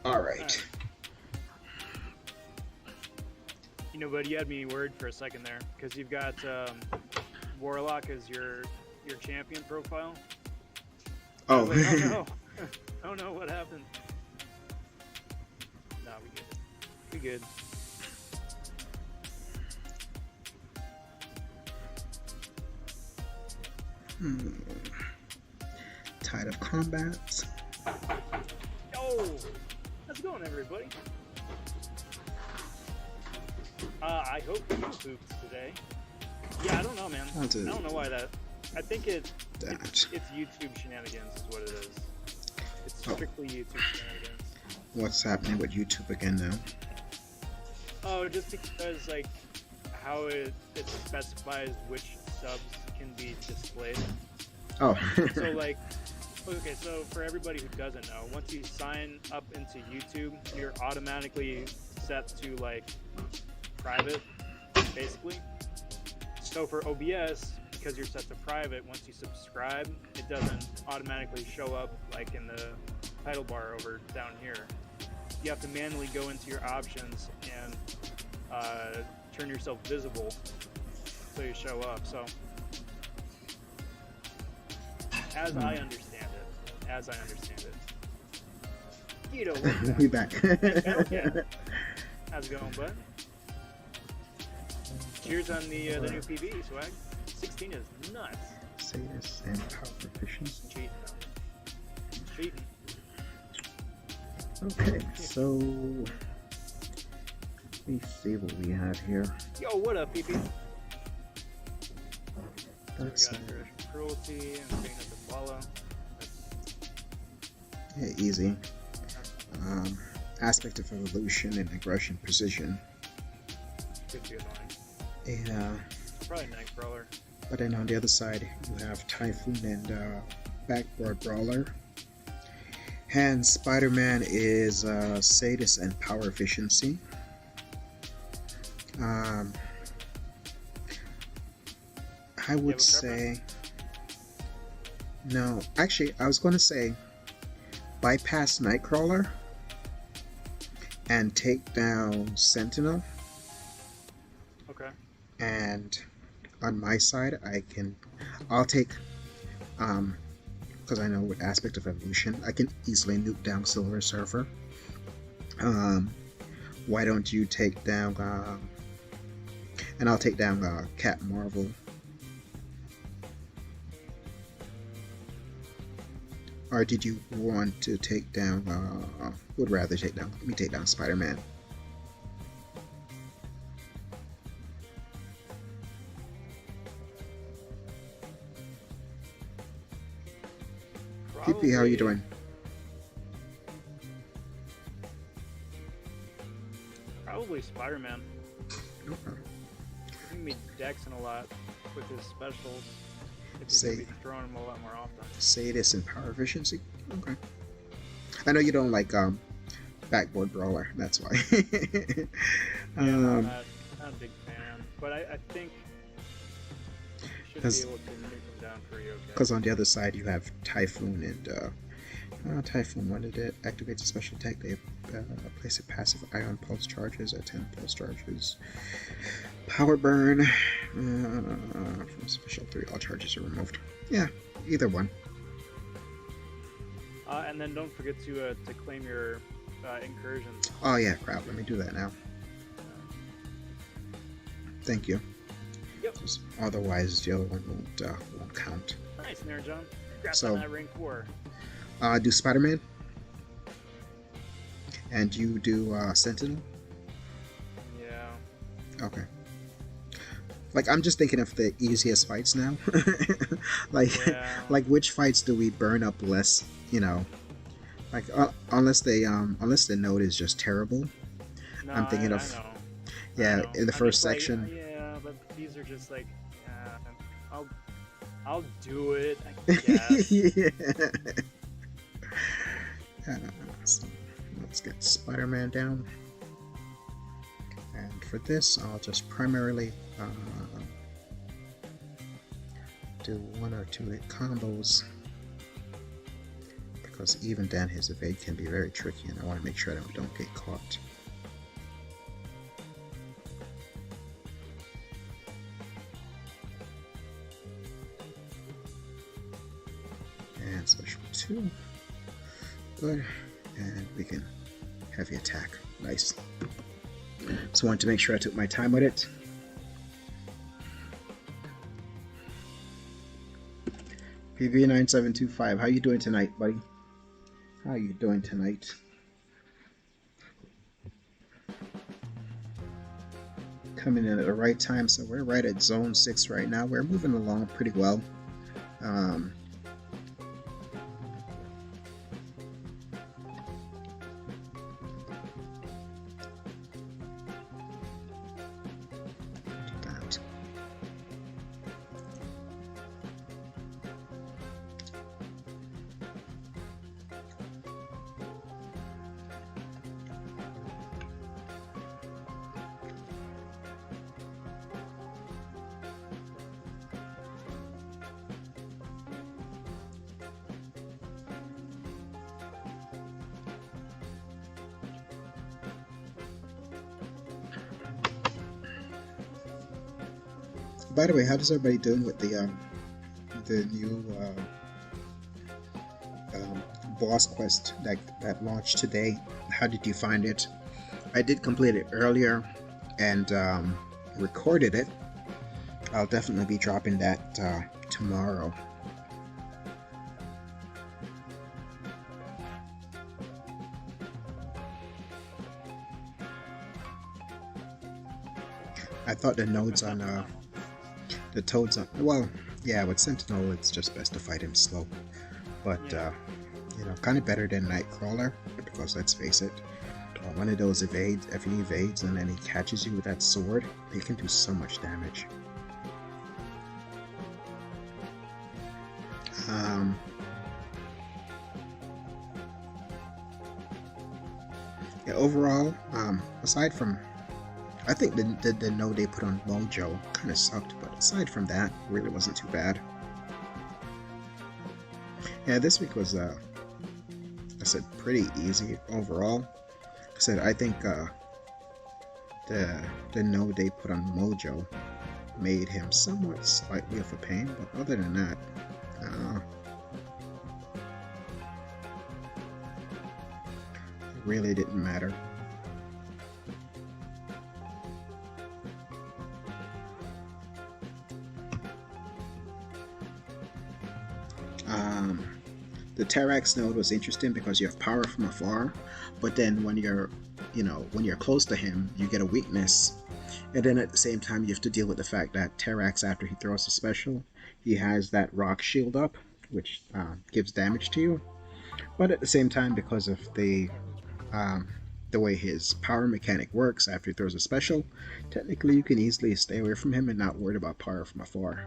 All right. You know, bud, you had me worried for a second there, because you've got Warlock as your champion profile. Oh. Like, oh no. Oh no, what happened? Nah, we good. We good. Tide of Combat. Yo! How's it going, everybody? I hope you pooped today. Yeah, I don't know, man. I don't know why that. I think it's YouTube shenanigans is what it is. It's strictly YouTube shenanigans. What's happening with YouTube again now? Oh, just because, like, how it specifies which subs can be displayed. Oh. So, like, okay, so for everybody who doesn't know, once you sign up into YouTube, you're automatically set to, like, private, basically. So for OBS, because you're set to private, once you subscribe, it doesn't automatically show up, like, in the title bar over down here. You have to manually go into your options and turn yourself visible so you show up. So, as I understand it, Guido, we back. yeah. How's it going, bud? Cheers on the new PB, swag. 16 is nuts. Sadist and power proficiency. Cheating, though. Cheating. Okay, so let me see what we have here. Yo, what up, PP? That's So we got cruelty and clean up the follow. yeah, easy. Aspect of evolution and aggression precision. Could be annoying. Yeah. Probably Night Crawler. But then on the other side, you have Typhoon and Backboard Brawler. And Spider-Man is Sadist and Power Efficiency. I would say... No, actually, I was going to say bypass Nightcrawler and take down Sentinel. Okay. And on my side, I'll take, because I know with Aspect of Evolution, I can easily nuke down Silver Surfer. Why don't you take down, and I'll take down Cat Marvel. Or did you want to take down, would rather take down, let me take down Spider-Man. PP, how are you doing? Probably Spider-Man. Okay. He's gonna be dexing a lot with his specials. If he's Say, gonna be throwing them a lot more often. say this in power efficiency. Okay. I know you don't like backboard brawler. That's why. Yeah, I'm not a big fan, but I think you should be able to nuke them down pretty okay. Because on the other side you have Typhoon and Typhoon. When it activates a special attack, they place a passive ion pulse charges or 10 pulse charges. Power burn from special 3. All charges are removed. Yeah, either one. And then don't forget to claim your incursions. Oh yeah, crap. Let me do that now. Thank you. Yep. Otherwise, the other one won't count. Nice, Nair John. Congrats So- on that rank 4. Do Spider-Man. And you do Sentinel. Yeah. Okay. Like, I'm just thinking of the easiest fights now. like, Yeah. like which fights do we burn up less? You know, like unless the node is just terrible. No, I'm thinking I of- know. Yeah, I know. in the I'm first just like, section. yeah, but these are just like, yeah, I'll do it. I guess. Yeah. So let's get Spider-Man down. And for this, I'll just primarily do 1 or 2 hit combos. Because even then, his evade can be very tricky, and I want to make sure that we don't get caught. And special 2. Good. And we can heavy attack. Nice. So I wanted to make sure I took my time with it. PV9725, how you doing tonight, buddy? How you doing tonight? Coming in at the right time, so we're right at zone 6 right now. We're moving along pretty well. That. By the way, how is everybody doing with the new boss quest that launched today? How did you find it? I did complete it earlier and recorded it. I'll definitely be dropping that tomorrow. I thought the nodes on the toads on, well, yeah, with Sentinel it's just best to fight him slow, but Yeah. you know, kind of better than Nightcrawler, because let's face it, one of those evades, if he evades and then he catches you with that sword, he can do so much damage. Yeah, overall, aside from, I think the node they put on Mojo kind of sucked, but aside from that, really wasn't too bad. Yeah, this week was, I said, pretty easy overall. I said, I think the node they put on Mojo made him somewhat slightly of a pain, but other than that, it really didn't matter. The Terrax node was interesting because you have power from afar, but then when you're, when you're close to him, you get a weakness, and then at the same time you have to deal with the fact that Terrax, after he throws a special, he has that rock shield up, which gives damage to you. But at the same time, because of um, the way his power mechanic works, after he throws a special, technically you can easily stay away from him and not worry about power from afar.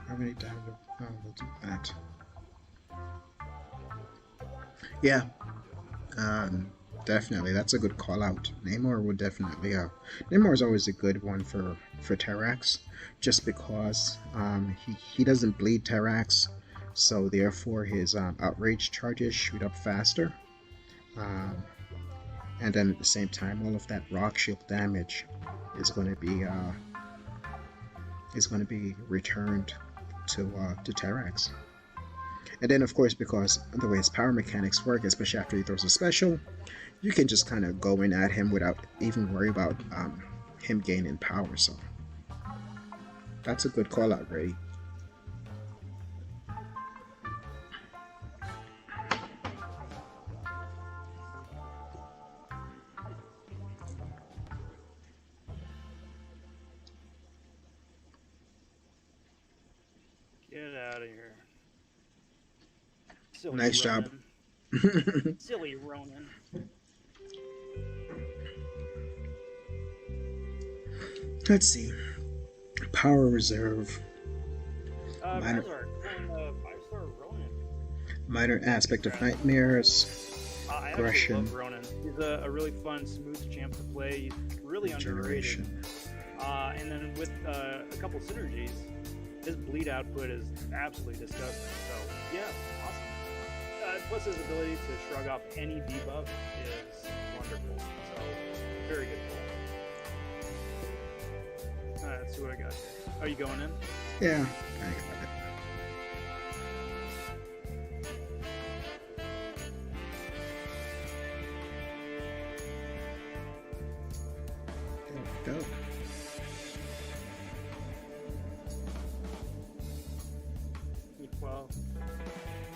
How many times? Oh, we'll do that. Yeah, um, definitely. That's a good call out. Namor would definitely. Namor is always a good one for Terrax, just because he doesn't bleed Terrax, so therefore his outrage charges shoot up faster. Um, and then at the same time, all of that rock shield damage is going to be returned to Terrax. And then, of course, because the way his power mechanics work, especially after he throws a special, you can just kind of go in at him without even worry about him gaining power. So that's a good call out, Ray. Get out of here. Silly Nice job. Ronan. Silly Ronan. Let's see. Power reserve. Minor, Rizar, pulling 5-star Ronan. minor aspect of nightmares. I actually Aggression. love Ronan. He's a really fun, smooth champ to play. He's really underrated. Generation. And then with a couple synergies, his bleed output is absolutely disgusting. So yeah, awesome. Plus his ability to shrug off any debuff is wonderful. So very good pull. Alright, let's see what I got here. Are you going in? Yeah, I got it. There we go. Well,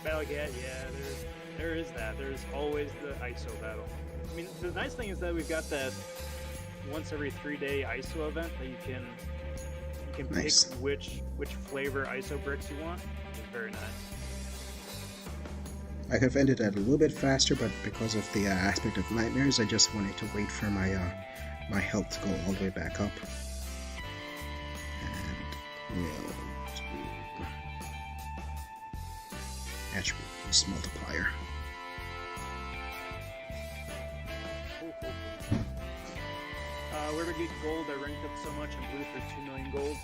Battle Cat, yeah, there is that. There's always the ISO battle. I mean, the nice thing is that we've got that once every 3-day ISO event that you can Nice. pick which flavor ISO bricks you want. It's very nice. I could have ended that a little bit faster, but because of the aspect of nightmares, I just wanted to wait for my my health to go all the way back up. And we'll do attribute use multiplier. Cool. Where to get gold? I ranked up so much and blue for 2 million gold.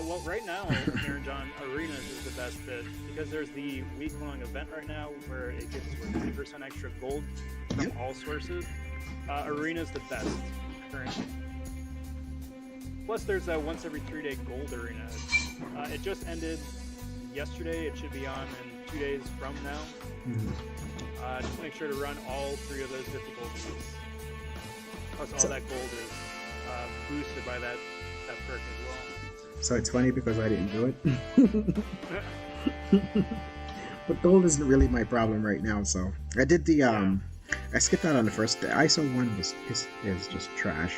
Well, right now, Aaron John Arenas is the best fit because there's the week-long event right now where it gives 50% extra gold from all sources. Arena's the best currently. Plus, there's a once every 3-day gold arena. It just ended yesterday. It should be on in 2 days from now. Just make sure to run all 3 of those difficulties. Plus, all that gold is boosted by that perk as well. So it's funny because I didn't do it. But gold isn't really my problem right now, so I did the I skipped out on the first day. ISO 1 is just trash.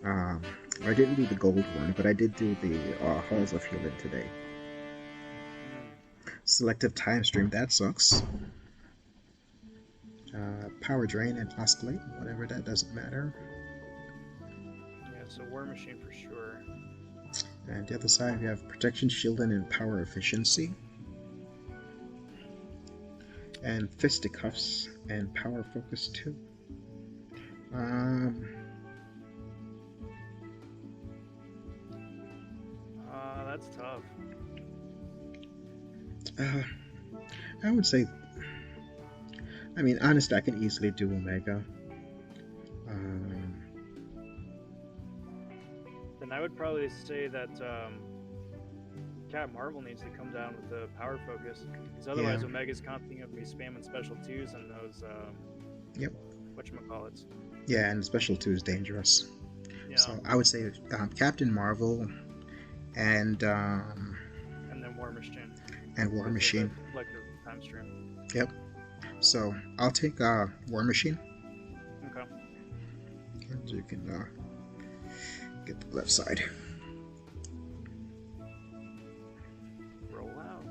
I didn't do the gold one, but I did do the Halls of Healing today. Selective time stream, that sucks. Power drain and oscillate, whatever, that doesn't matter. Yeah, so War Machine for sure. And the other side, we have protection, shielding, and power efficiency. And fisticuffs and power focus 2. That's tough. Uh, I would say, I mean, honestly, I can easily do Omega. Um, Then I would probably say that Cat Marvel needs to come down with the power focus, because otherwise yeah, Omega's constantly going to be spamming special twos and those yep, whatchamacallits. yeah, and Special 2 is dangerous. Yeah, So I would say Captain Marvel and and then War Machine War with the Machine. collective time stream. Yep. So I'll take War Machine, Okay. and you can get the left side. Roll out.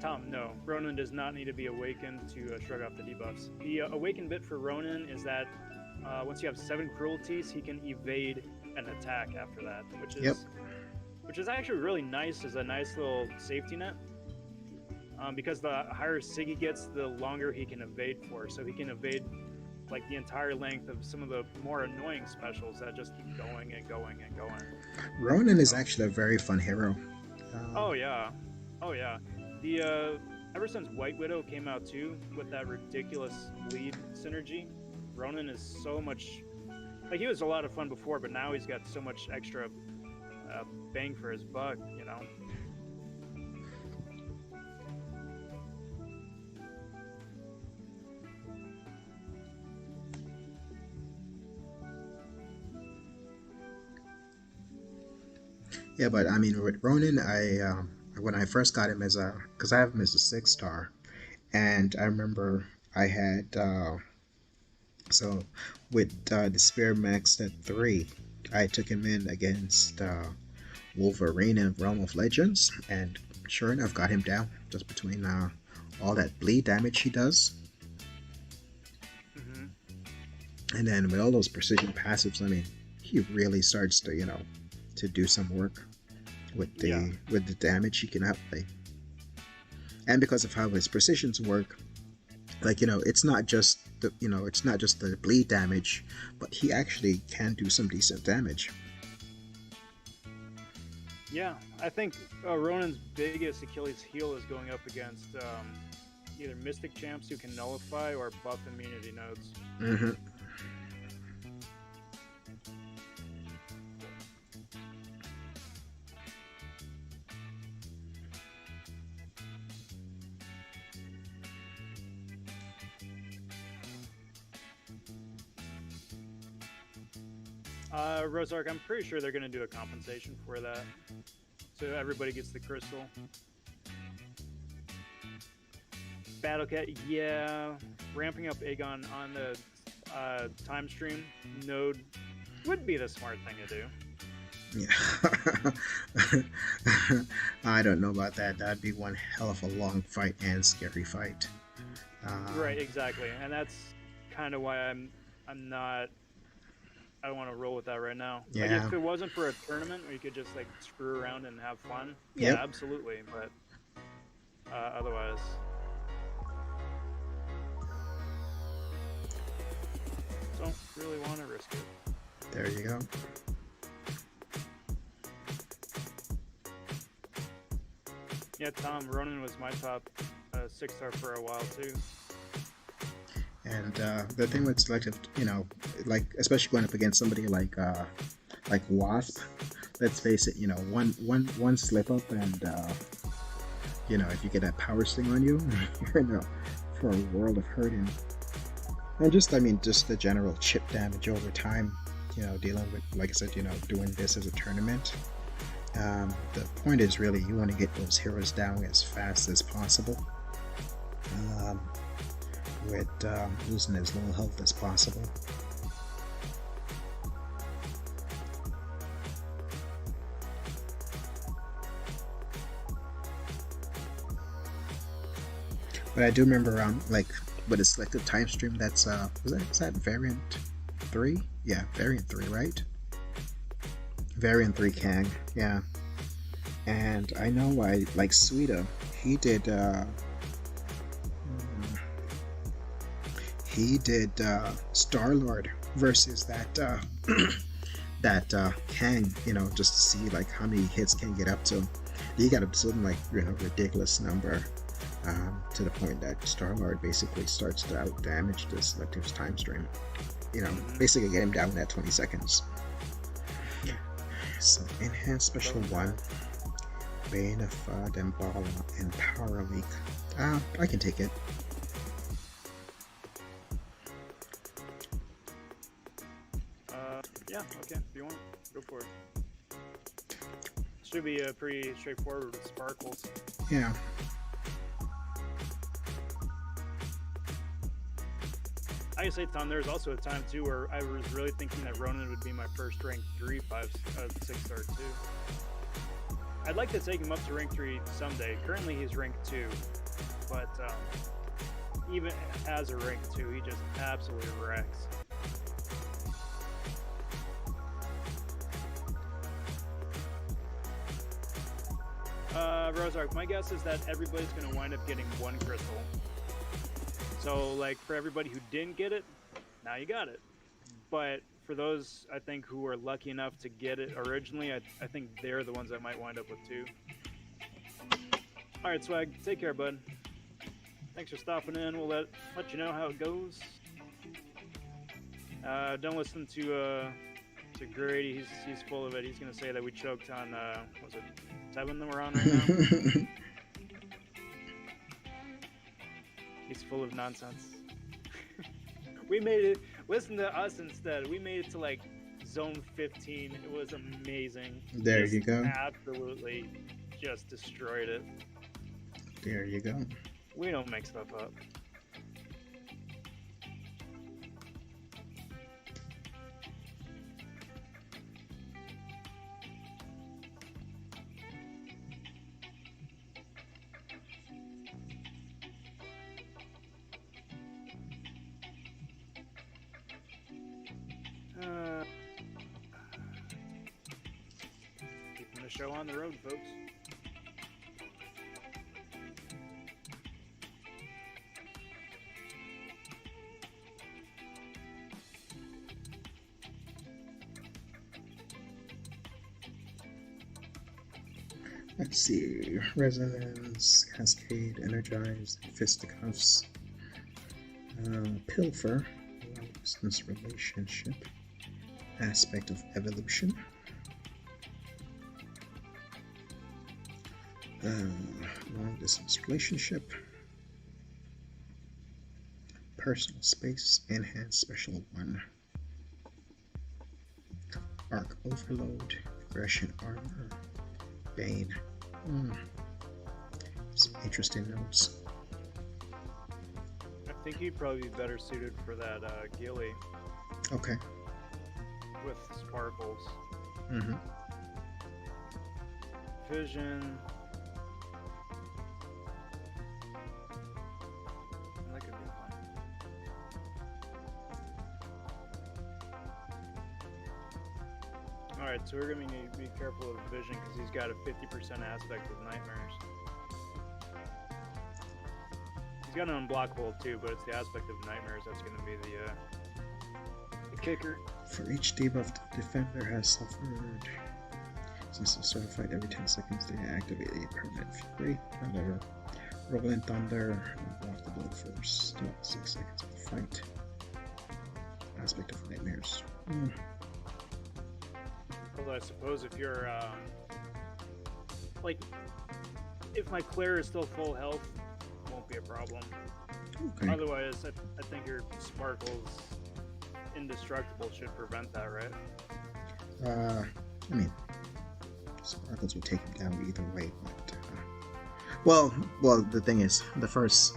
Tom, no. Ronan does not need to be awakened to shrug off the debuffs. The awaken bit for Ronan is that once you have 7 cruelties, he can evade an attack after that, Yep. which is actually really nice as a nice little safety net. Because the higher Sig he gets, the longer he can evade for. So he can evade like the entire length of some of the more annoying specials that just keep going and going and going. Ronan is actually a very fun hero. Oh yeah, oh yeah. The ever since White Widow came out too, with that ridiculous bleed synergy, Ronan is so much like he was a lot of fun before, but now he's got so much extra bang for his buck, you know. Yeah, but I mean, with Ronan, when I first got him because I have him as a 6-star, and I remember I had so with the Spear Max at 3, I took him in against Wolverine in Realm of Legends, and sure enough, got him down just between all that bleed damage he does, Hmm. and then with all those precision passives, I mean, he really starts to to do some work with the damage he can outplay. And because of how his precisions work, like it's not just the bleed damage, but he actually can do some decent damage. Yeah, I think Ronan's biggest Achilles heel is going up against either Mystic champs who can nullify or buff immunity nodes. Hmm. Rosark, I'm pretty sure they're going to do a compensation for that. So everybody gets the crystal. Battlecat, yeah. Ramping up Aegon on the time stream node would be the smart thing to do. Yeah. I don't know about that. That'd be one hell of a long fight and scary fight. Right, exactly. And that's kind of why I don't want to roll with that right now. Yeah. Like if it wasn't for a tournament where you could just like screw around and have fun, yeah, Yep. absolutely. But otherwise, don't really want to risk it. There you go. Yeah, Tom, Ronan was my top 6-star for a while too. And the thing with selective, like especially going up against somebody like Wasp, let's face it, one slip up and if you get that power sting on you, you're for a world of hurting. And just the general chip damage over time, dealing with, like I said, doing this as a tournament. The point is really you want to get those heroes down as fast as possible. With losing as little health as possible. But I do remember with a selective time stream that's was that variant 3? Yeah, variant 3, right? Variant 3 Kang, yeah. And I know like Suida, he did Star-Lord versus that that can, just to see like how many hits can get up to. You got a something like ridiculous number, to the point that Star-Lord basically starts to out damage the selective's time stream. Basically get him down at 20 seconds. So enhanced special 1, Bane of Dembala, and Power Leak. I can take it. Yeah, okay, if you want, go for it. Should be pretty straightforward with sparkles. Yeah. I can say, Tom, there was also a time too where I was really thinking that Ronan would be my first rank 3 6-star too. I'd like to take him up to rank 3 someday. Currently he's rank 2, but even as a rank 2, he just absolutely wrecks. Rozark, my guess is that everybody's going to wind up getting 1 crystal. So, like, for everybody who didn't get it, now you got it. But for those, I think, who were lucky enough to get it originally, I think they're the ones that might wind up with 2. Alright, Swag, take care, bud. Thanks for stopping in. We'll let you know how it goes. Don't listen to Grady. He's full of it. He's going to say that we choked on, was it 7 that we're on right now? He's full of nonsense. We made it. Listen to us instead. We made it to like zone 15. It was amazing. There you go. Absolutely just destroyed it. There you go. We don't make stuff up. Keeping the show on the road, folks. Let's see. Resonance, Cascade, Energize, Fisticuffs, Pilfer, Business Relationship, Aspect of Evolution, Long Distance Relationship, Personal Space, Enhanced Special 1, Arc Overload, Aggression Armor, Bane. Some interesting notes. I think he'd probably be better suited for that Gilly. Okay. With sparkles. Mm-hmm. Vision. That could be fun. Alright, so we're going to need to be careful of Vision because he's got a 50% aspect of Nightmares. He's got an unblockable too, but it's the aspect of Nightmares that's going to be the kicker. For each debuff the defender has suffered, since the start of the fight every 10 seconds they activate a permanent fury. However, Rolling Thunder will block the blow first 6 seconds of the fight. Aspect of Nightmares. Although I suppose if you're, like, if my Claire is still full health, won't be a problem. Okay. Otherwise, I think your Sparkles Indestructible should prevent that, right? I mean, Sparkles would take him down either way, but, well, the thing is, the first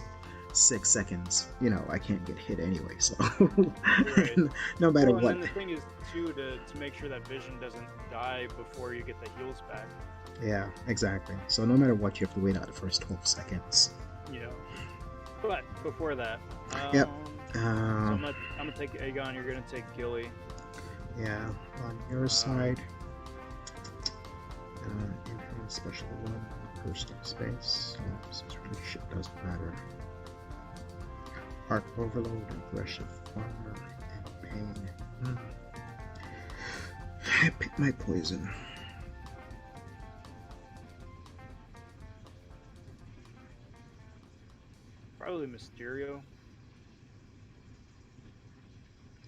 6 seconds, I can't get hit anyway, so Right. no matter what. what. And the thing is, too, to make sure that Vision doesn't die before you get the heals back. Yeah, exactly. So no matter what, you have to wait out the first 12 seconds. Yeah. But before that, Yep. So I'm gonna take Aegon. You're gonna take Gilly. Yeah, on your side, enhance special 1, personal space. This relationship doesn't matter. Arc Overload, Aggressive Armor, and Pain. I picked my poison. Probably Mysterio.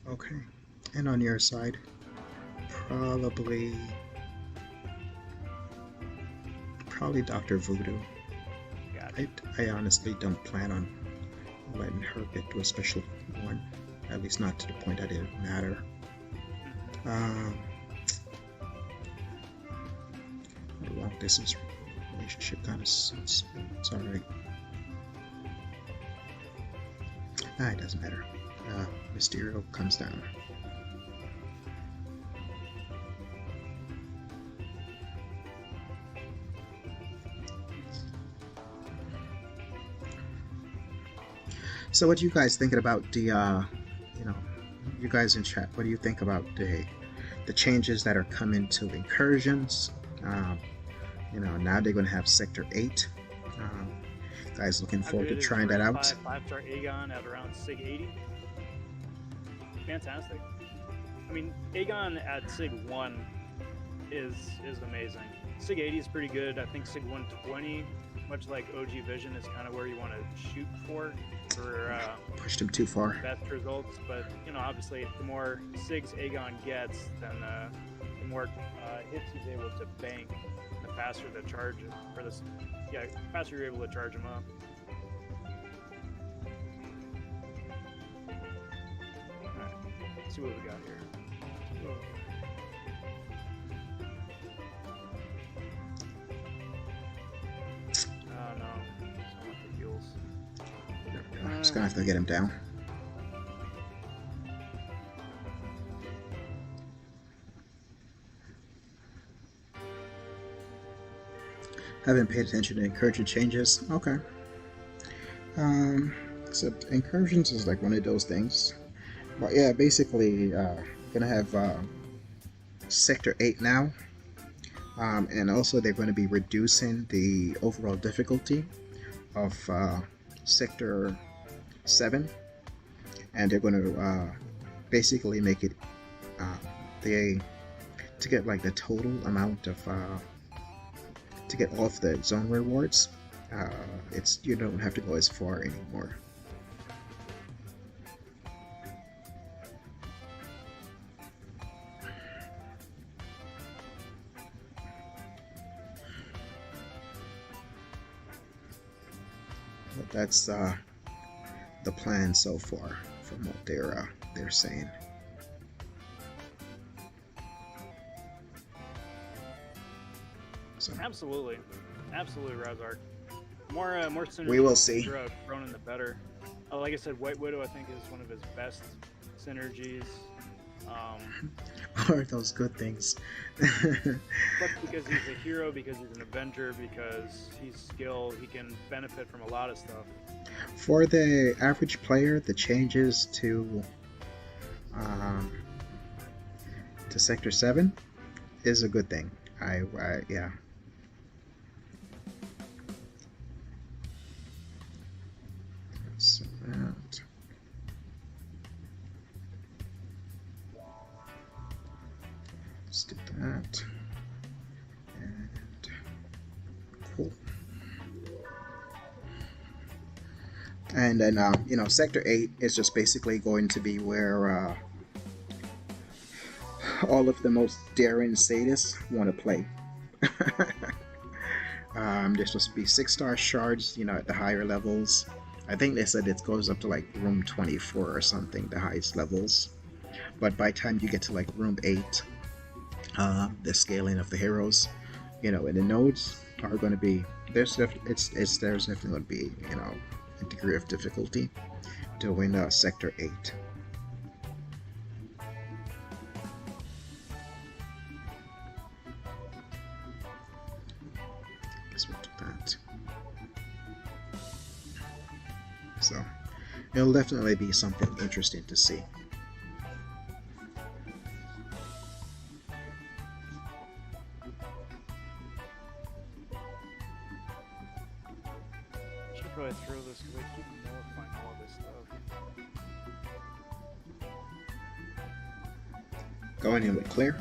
Okay. And on your side, probably Dr. Voodoo. Gotcha. I honestly don't plan on letting her get to a special one. At least not to the point that it would matter. Well, this is relationship kind of suits. It's alright. It doesn't matter. Mysterio comes down. So what do you guys thinking about the, you guys in chat, what do you think about the changes that are coming to Incursions? Now they're going to have Sector 8. Guys looking forward to trying that out. 5-star Aegon at around Sig 80. Fantastic. I mean, Aegon at Sig 1 is amazing. Sig 80 is pretty good. I think Sig 120, much like OG Vision, is kind of where you want to shoot for pushed him too far. Best results. But obviously, the more Sigs Aegon gets, then the more hits he's able to bank, the faster the charge for this. Yeah, faster you're able to charge him up. Alright, let's see what we got here. Oh no, I want the heals. There we go. Just gonna have to get him down. Haven't paid attention to Incursion changes. Okay. Except Incursions is like one of those things. But yeah, basically, gonna have Sector 8 now. And also they're going to be reducing the overall difficulty of Sector 7. And they're going to basically make it to get like the total amount of to get all of the zone rewards, you don't have to go as far anymore. But that's the plan so far from what they're saying. So. Absolutely, Razark. More synergy. We will see. Thrown in the better. Like I said, White Widow I think is one of his best synergies. Are those good things? But because he's a hero, because he's an Avenger, because he's skilled, he can benefit from a lot of stuff. For the average player, the changes to Sector 7 is a good thing. Yeah. So that. Let's do that. And cool. And then Sector 8 is just basically going to be where all of the most daring sadists want to play. There's supposed to be 6-star shards, at the higher levels. I think they said it goes up to like room 24 or something, the highest levels. But by the time you get to like room 8, the scaling of the heroes, and the nodes are going to be there's definitely going to be a degree of difficulty to win Sector 8. So it'll definitely be something interesting to see. Should probably throw this because I keep nullifying all of this stuff. Going in with clear.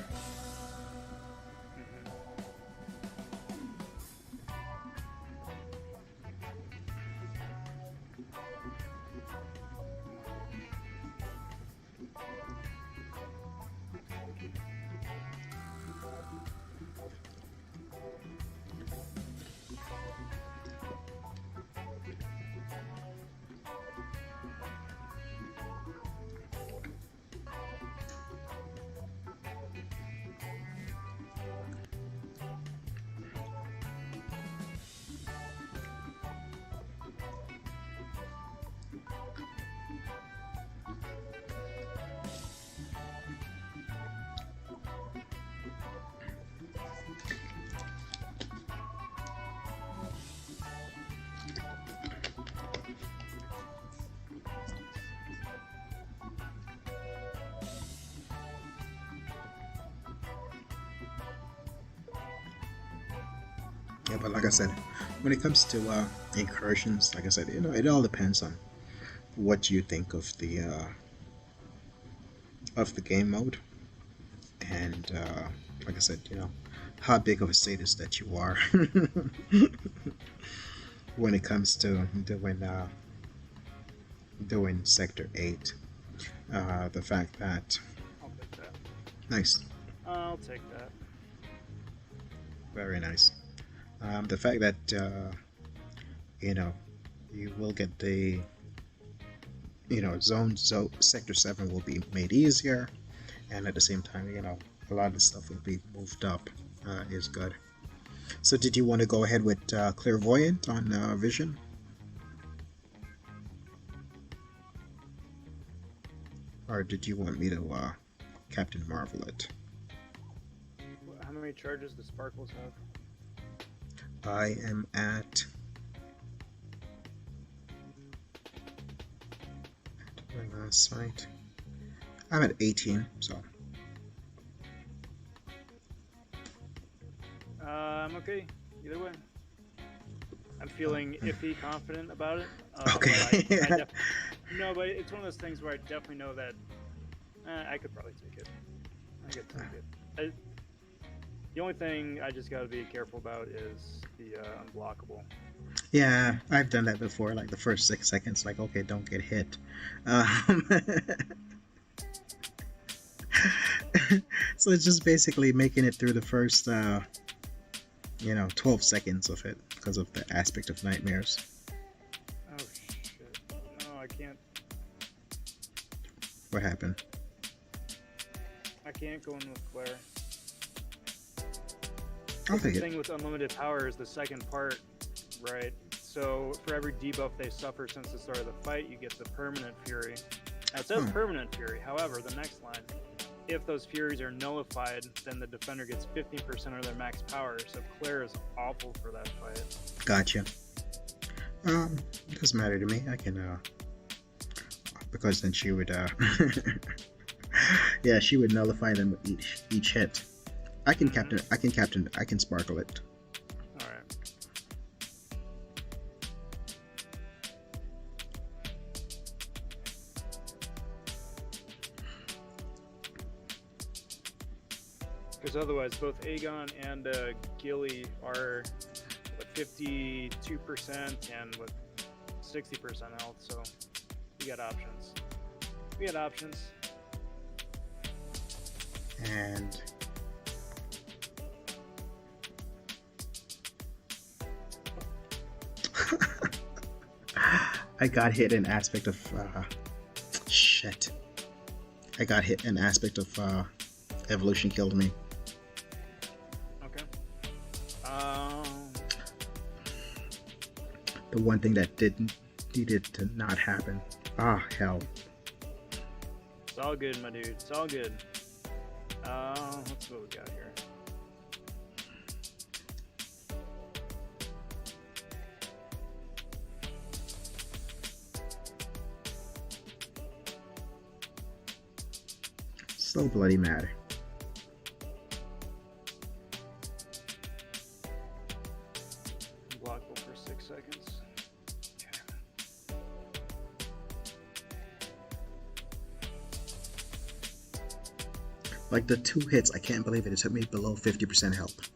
Yeah, but like I said, when it comes to incursions, like I said, it all depends on what you think of the game mode, and like I said, how big of a sadist that you are when it comes to doing Sector 8. The fact that I'll take that. nice, I'll take that. very nice. The fact that you know you will get the Sector 7 will be made easier, and at the same time, a lot of the stuff will be moved up. Is good. So, did you want to go ahead with Clairvoyant on Vision? Or did you want me to Captain Marvel it? How many charges do Sparkles have? I am at my last site. I'm at 18, so. I'm okay. Either way. I'm feeling iffy, confident about it. Okay. No, but it's one of those things where I definitely know that I could probably take it. I could take it. The only thing I just got to be careful about is the unblockable. Yeah, I've done that before. Like the first 6 seconds, like, okay, don't get hit. So it's just basically making it through the first 12 seconds of it because of the aspect of nightmares. Oh shit! No, I can't. What happened? I can't go in with Flare. I'll take The it. thing with unlimited power is the second part, right? So for every debuff they suffer since the start of the fight, you get the permanent fury. Now it says permanent fury. However, the next line, if those furies are nullified, then the defender gets 15% of their max power. So Claire is awful for that fight. Gotcha. It doesn't matter to me. I can because then she would yeah, she would nullify them with each hit. I can sparkle it. Alright. Because otherwise, both Aegon and Gilly are 52% and with 60% health, so we got options. And I got hit in aspect of shit. I got hit in aspect of evolution killed me. Okay. The one thing that needed to not happen. Ah, hell. It's all good, my dude. It's all good. Let's see what we got here. So bloody mad. Blockable for 6 seconds. Like the 2 hits, I can't believe it. It took me below 50% health.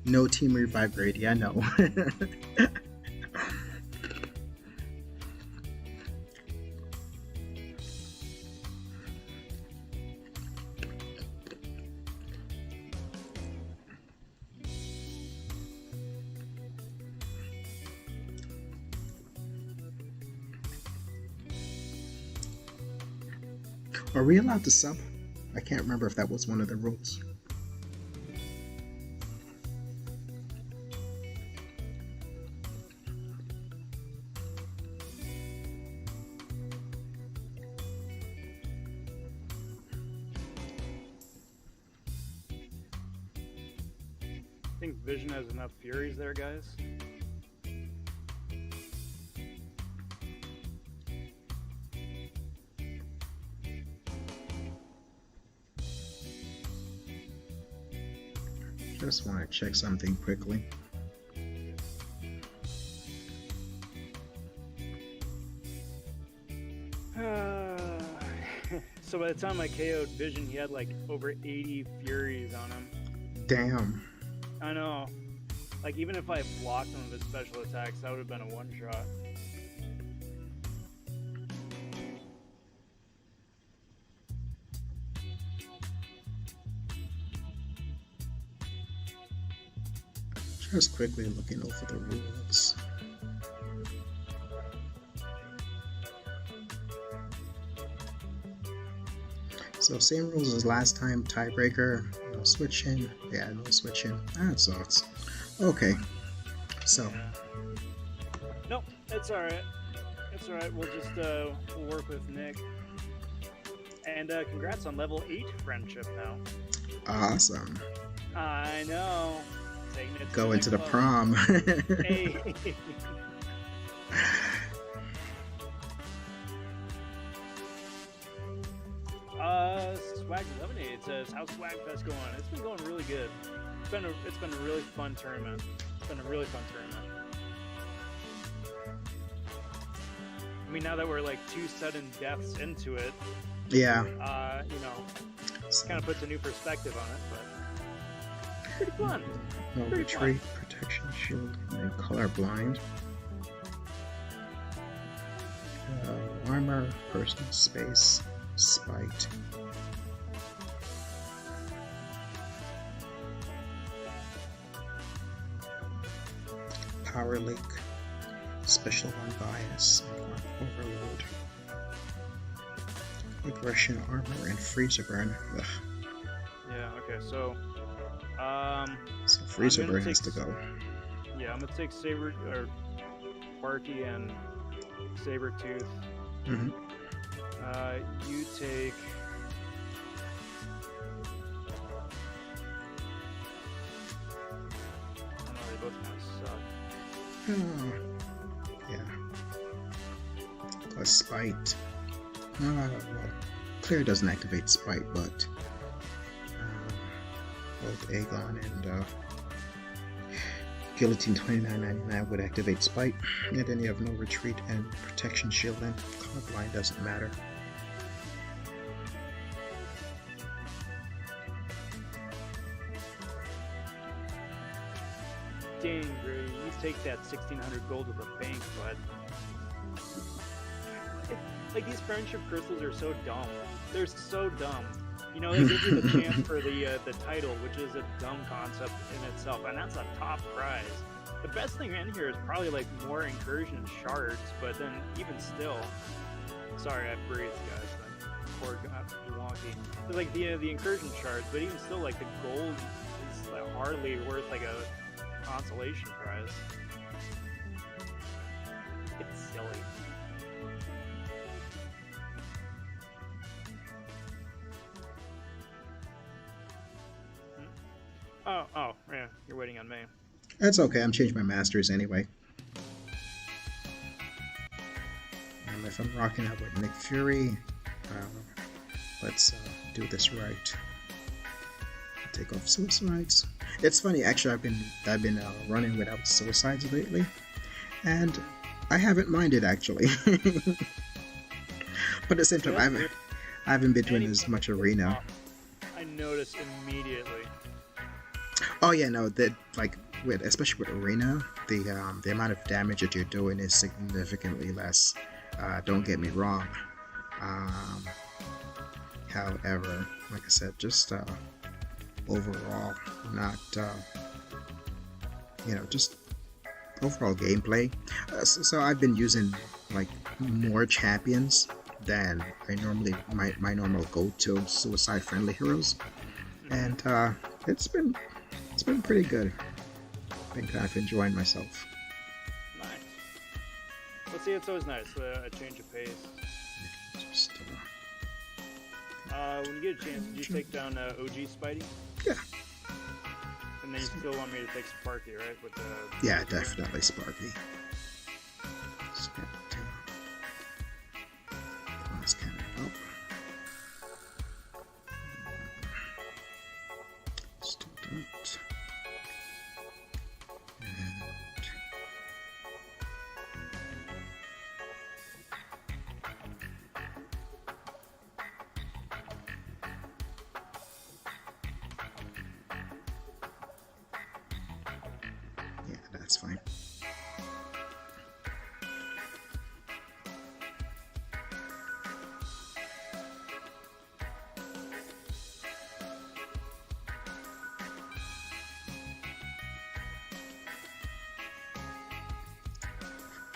No team revive grade, yeah, no. Are we allowed to sub? I can't remember if that was one of the rules. think Vision has enough Furies there, guys. Just want to check something quickly. So by the time I KO'd Vision, he had like over 80 Furies on him. Damn. I know. Like, even if I blocked him with his special attacks, that would have been a one-shot. Just quickly looking over the rules. So same rules as last time, tiebreaker, no switching. Yeah, no switching. That sucks. Okay, so. Nope, it's alright. It's alright, we'll just we'll work with Nick. And congrats on level 8 friendship now. Awesome. I know. Taking it to Go into the level. prom. Hey. Swag Lemonade says, how's Swag Fest going? It's been going really good. It's been a really fun tournament. It's been a really fun tournament. I mean, now that we're like 2 sudden deaths into it, Yeah. You know, kind of puts a new perspective on it, but pretty fun. No Pretty retreat, protection shield, and colorblind. Armor, personal space, spite. Power leak, special unbias, overload, aggression, armor, and freezer burn. Ugh. Yeah. Okay. So, So freezer I'm gonna burn has take to go. yeah, I'm gonna take Saber or Sparky and Sabertooth. Mm-hmm. You take. I don't know, they both kind of suck. Yeah. Plus spite. Well, clear doesn't activate spite, but both Aegon and Guillotine 29.99 would activate spite, and then you have no retreat and protection shield, and colorblind doesn't matter. Dang, Gray, you take that 1,600 gold with a bank, but like these friendship crystals are so dumb. They're so dumb. You know, they give you the chance for the title, which is a dumb concept in itself, and that's a top prize. The best thing in here is probably like more incursion shards, but then even still, sorry I breathed, guys. My cord got wonky. But like the incursion shards, but even still, like the gold is like hardly worth like a consolation prize. It's silly. Oh, yeah, you're waiting on me. That's okay, I'm changing my masters anyway. And if I'm rocking out with Nick Fury, let's do this right. Take off suicides. It's funny, actually, I've been running without suicides lately, and I haven't minded actually. But at the same time, I haven't been doing as much arena. I noticed immediately. Oh yeah, no, that like especially with arena, the amount of damage that you're doing is significantly less. Don't get me wrong. However, like I said, just overall, not just overall gameplay. So I've been using like more champions than I normally my normal go-to suicide-friendly heroes, and it's been pretty good. Been kind of enjoying myself. Nice. Well, see, it's always nice, a change of pace. Just, when you get a chance, did you take down OG Spidey? Yeah. And then you still want me to take Sparky, right? With the Yeah, definitely Sparky. Step to glass cannon up. Still don't. Yeah, that's fine.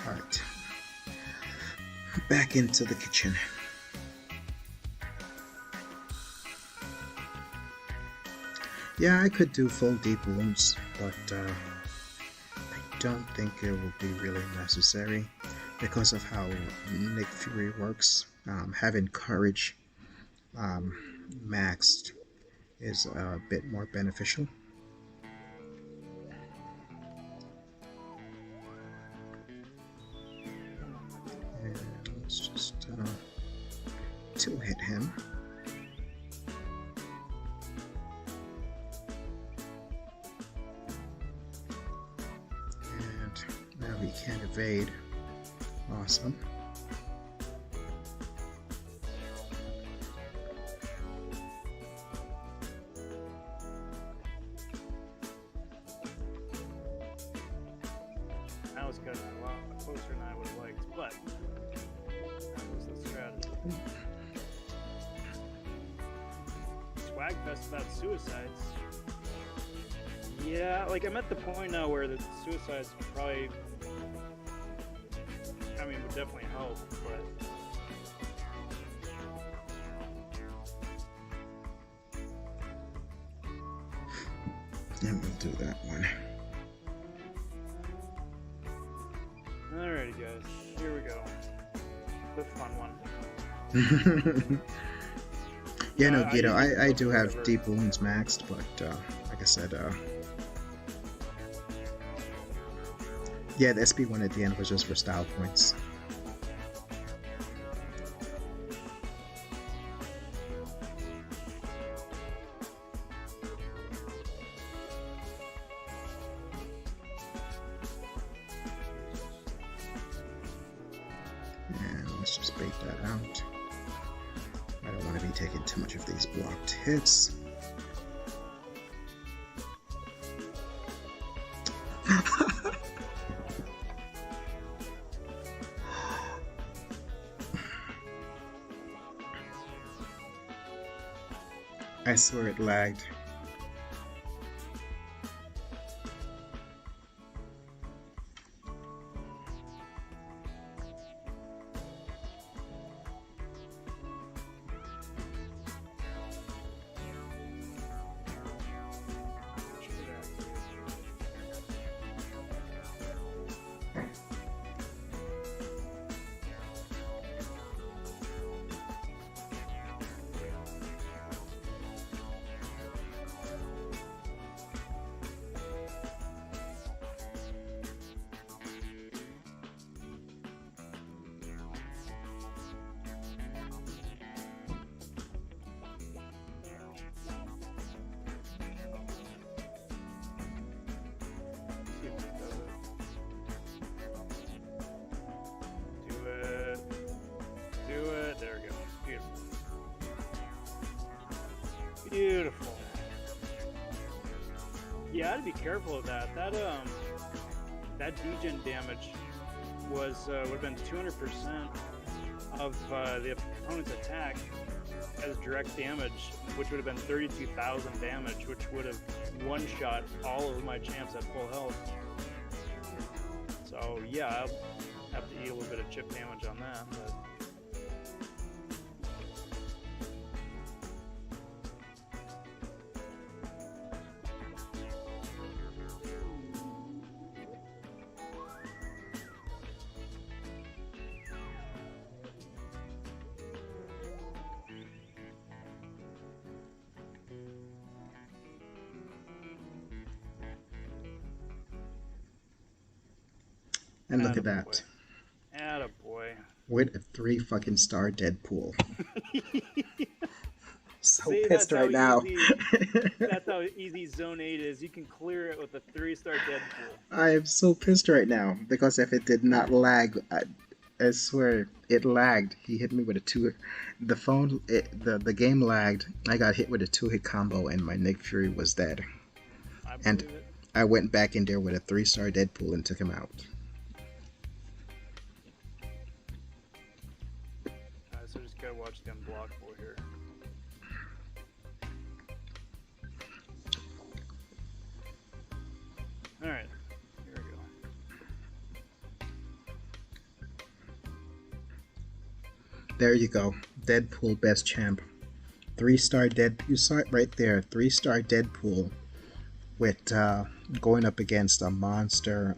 All right, back into the kitchen. Yeah, I could do full deep wounds, but I don't think it will be really necessary because of how Nick Fury works. Having courage maxed is a bit more beneficial. And let's just two-hit him. And now he can't evade. Awesome. That was cutting it a lot closer than I would have liked, but that was the strategy. Swag fest about suicides. Yeah, like I'm at the point now where the suicides probably, I mean, would definitely help, but And we'll do that one. alrighty guys, here we go. The fun one. Yeah, no, I Guido, usually I go do for have whatever. deep wounds maxed, but like I said, yeah, the SP1 at the end was just for style points. And let's just bait that out. I don't want to be taking too much of these blocked hits. I swear it lagged. Beautiful. Yeah, I'd be careful of that. That degen damage was would have been 200% of the opponent's attack as direct damage, which would have been 32,000 damage, which would have one-shot all of my champs at full health. So yeah, I'll have to eat a little bit of chip damage on that. But And look at that. Attaboy. With a 3 fucking star Deadpool. So See, pissed right now. That's how easy Zone 8 is. You can clear it with a 3-star Deadpool. I am so pissed right now because if it did not lag, I swear it lagged. He hit me with a 2. The phone, the game lagged. I got hit with a 2-hit combo and my Nick Fury was dead. And I went back in there with a 3-star Deadpool and took him out. Alright, so just gotta watch the unblockable here. Alright, here we go. There you go. Deadpool best champ. 3-star Deadpool. You saw it right there. 3-star Deadpool with going up against a monster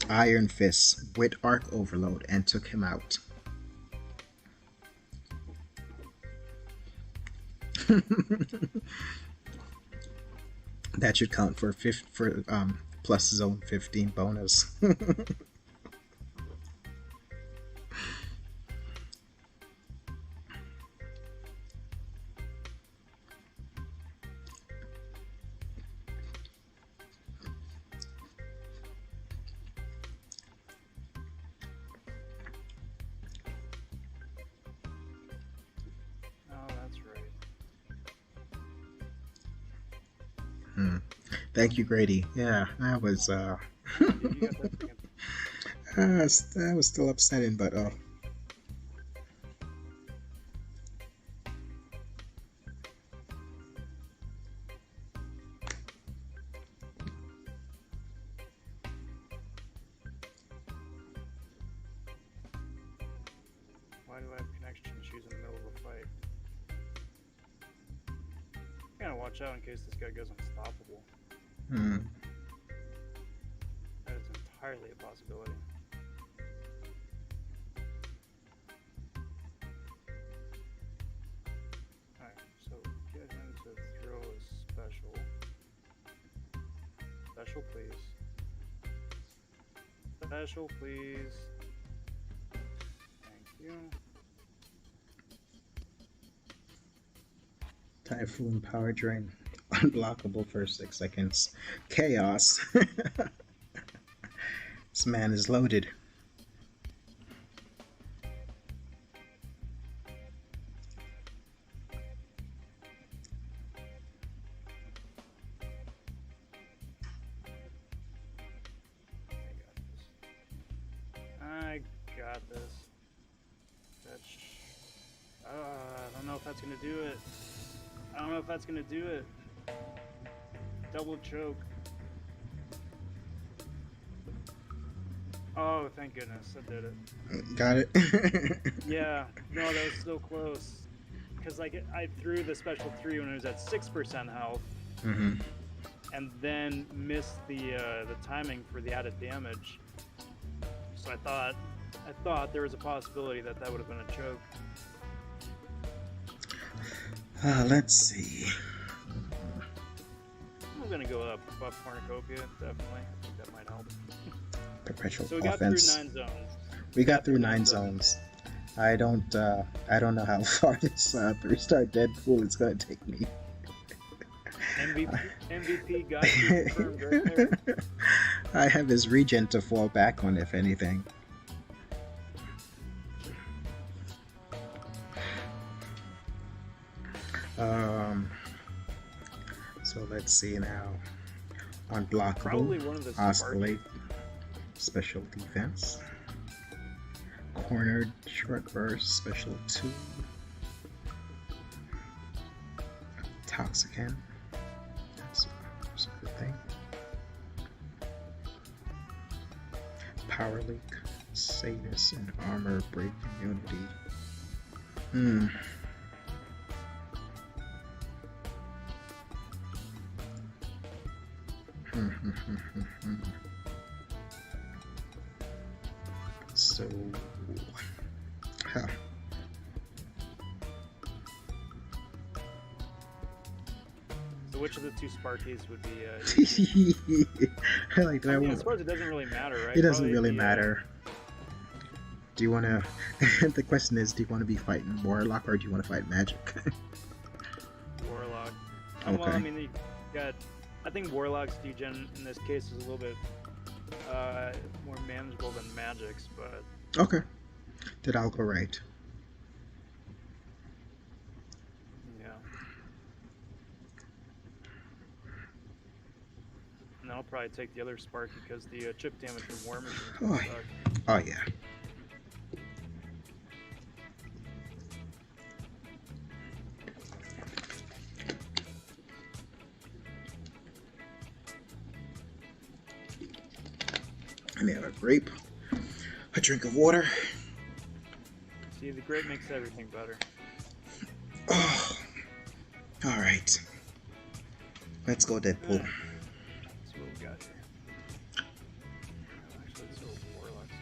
Iron Fist with Arc Overload and took him out. That should count for plus zone 15 bonus. Thank you, Grady. Yeah, that was that was still upsetting, but Why do I have connection issues in the middle of a fight? I gotta watch out in case this guy goes unstoppable. That is entirely a possibility. Alright, so get him to throw a special. Special, please. Special, please. Thank you. Typhoon Power Drain. Unblockable for 6 seconds. Chaos. This man is loaded. I got this. I don't know if that's gonna do it. I don't know if that's gonna do it. Double choke. Oh, thank goodness, I did it. Got it? Yeah, no, that was so close. Because like I threw the special 3 when it was at 6% health, and then missed the timing for the added damage. So I thought there was a possibility that would have been a choke. Let's see. I'm gonna go up buff cornucopia, definitely. I think that might help. Perpetual So we got offense. through 9 zones. We got through 9 zones. I don't know how far this 3-star Deadpool is gonna take me. MVP got you confirmed right there. I have his regen to fall back on, if anything. So let's see now. Unblockable. Probably one of the Oscillate. Special defense. Cornered short burst. Special 2. Toxicant. That's a good thing. Power leak. Sadist and armor break immunity. So, So which of the two Sparkies would be? I like that I one. suppose it doesn't really matter, right? It doesn't Probably really the, matter. Do you want to? The question is, do you want to be fighting Warlock or do you want to fight Magic? Warlock. Okay. Well, I mean, you got. I think Warlock's degen in this case is a little bit more manageable than Magic's, but. Okay. Then I'll go right. Yeah. And I'll probably take the other Sparky because the chip damage from War Machine is gonna suck. Oh yeah. Let me have a grape, a drink of water. See, the grape makes everything better. Oh, all right. Let's go, Deadpool. Let's see what we got here. Actually, let's go Warlock's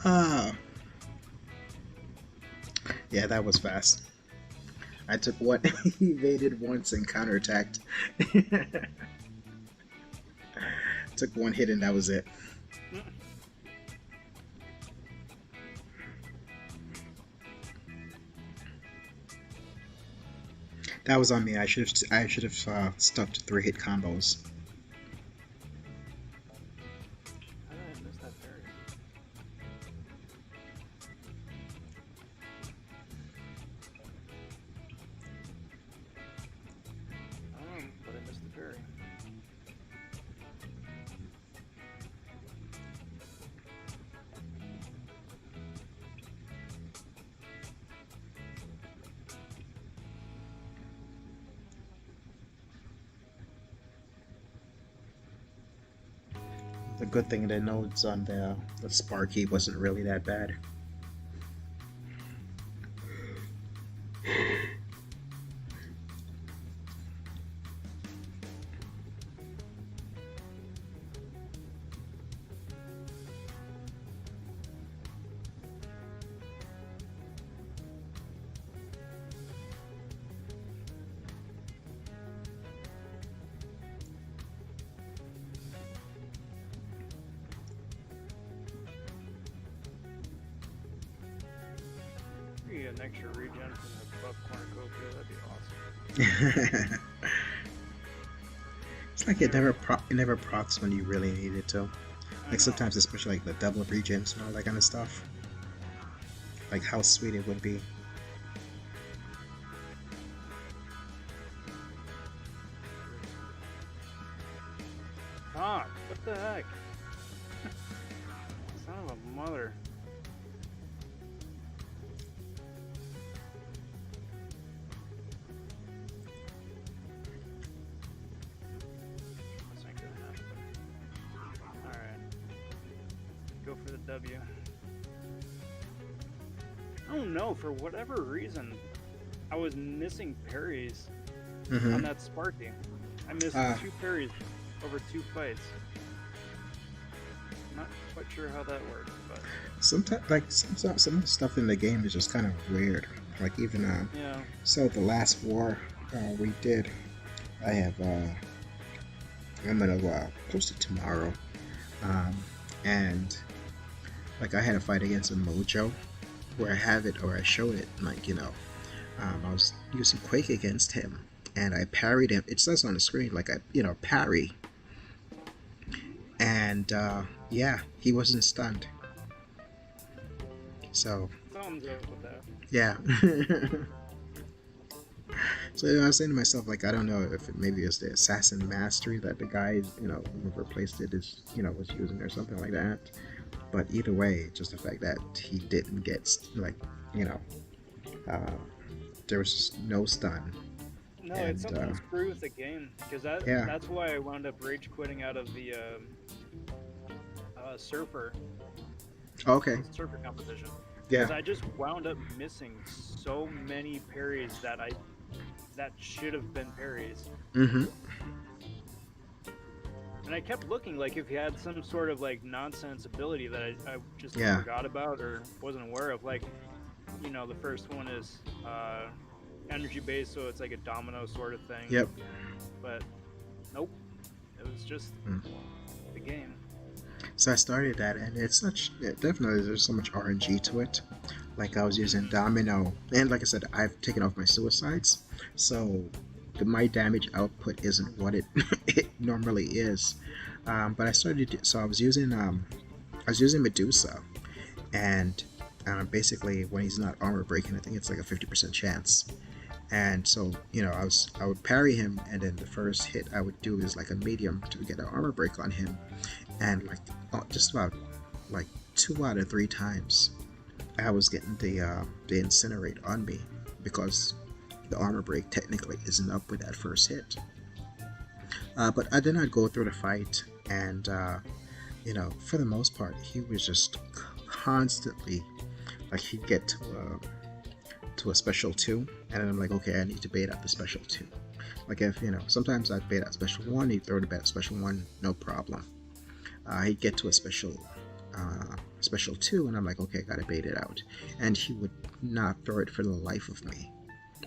Ah. Yeah, that was fast. I took one, evaded once and counterattacked. Took one hit and that was it. That was on me. I should have stuck to 3-hit combos. How did I miss that parry? But I missed the parry. The good thing the nodes on the Sparky wasn't really that bad. You get an extra regen from the buff cornucopia, that'd be awesome. It's like it never procs when you really need it to. Like sometimes, especially like the double regens and all that kind of stuff. Like how sweet it would be. Ah, what the heck? Son of a mother. This ain't gonna happen. Alright. Go for the W. I don't know, for whatever reason, I was missing parries on that Sparky. I missed 2 parries over 2 fights. Not quite sure how that works, but Sometimes, like some of the stuff in the game is just kind of weird. Like even yeah. so the last war we did, I have I'm gonna post it tomorrow, and like I had a fight against a Mojo where I have it or I showed it, like I was using Quake against him and I parried him. It says on the screen like I parry, and yeah, he wasn't stunned. So Thumbs up with that. yeah. So I was saying to myself, like, I don't know if maybe it's the assassin mastery that the guy, whoever placed it is, was using or something like that. But either way, just the fact that he didn't get, like, there was just no stun. No, it's something screw with the game because that's why I wound up rage quitting out of the surfer. Okay. Surfer competition. Yeah. Because I just wound up missing so many parries that should have been parries. Mm-hmm. And And I kept looking, like, if he had some sort of like nonsense ability that I just Yeah. forgot about or wasn't aware of. Like, the first one is energy based, so it's like a domino sort of thing. Yep. But nope, it was just Mm. the game. So I started that, and definitely there's so much RNG to it. Like I was using domino, and like I said, I've taken off my suicides, so my damage output isn't what it it normally is. But so I was using Medusa, and basically when he's not armor breaking, I think it's like a 50% chance. And so I would parry him, and then the first hit I would do is like a medium to get an armor break on him, and like just about like 2 out of 3 times I was getting the incinerate on me because the armor break technically isn't up with that first hit. But then I'd go through the fight, and for the most part, he was just constantly like he'd get to a special 2, and then I'm like, okay, I need to bait out the special 2. Like if sometimes I'd bait out special 1, he'd throw the bet special 1, no problem. He'd get to a special 2, and I'm like, okay, gotta bait it out, and he would not throw it for the life of me.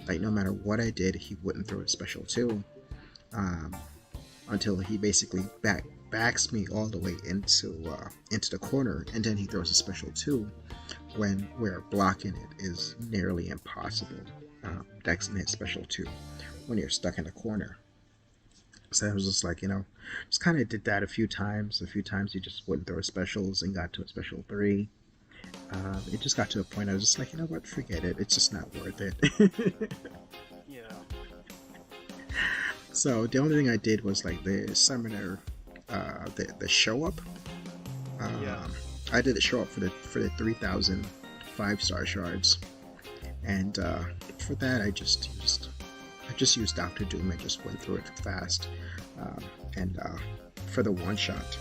Like no matter what I did, he wouldn't throw a special 2 until he basically backs me all the way into the corner, and then he throws a special 2 where blocking it is nearly impossible. Dexing his special 2 when you're stuck in a corner. So I was just like, just kind of did that a few times. A few times he just wouldn't throw specials and got to a special 3. It just got to a point I was just like, you know what, forget it. It's just not worth it. Yeah. So the only thing I did was like the summoner, the show up. Yeah. I did the show up for the 3,000 5-star shards, and for that I just used Doctor Doom and just went through it fast. And for the one shot,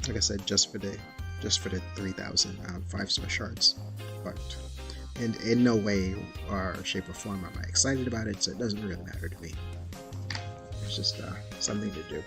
like I said, just for the 3,000 5-star shards, but in no way or shape or form am I excited about it, so it doesn't really matter to me. It's just something to do.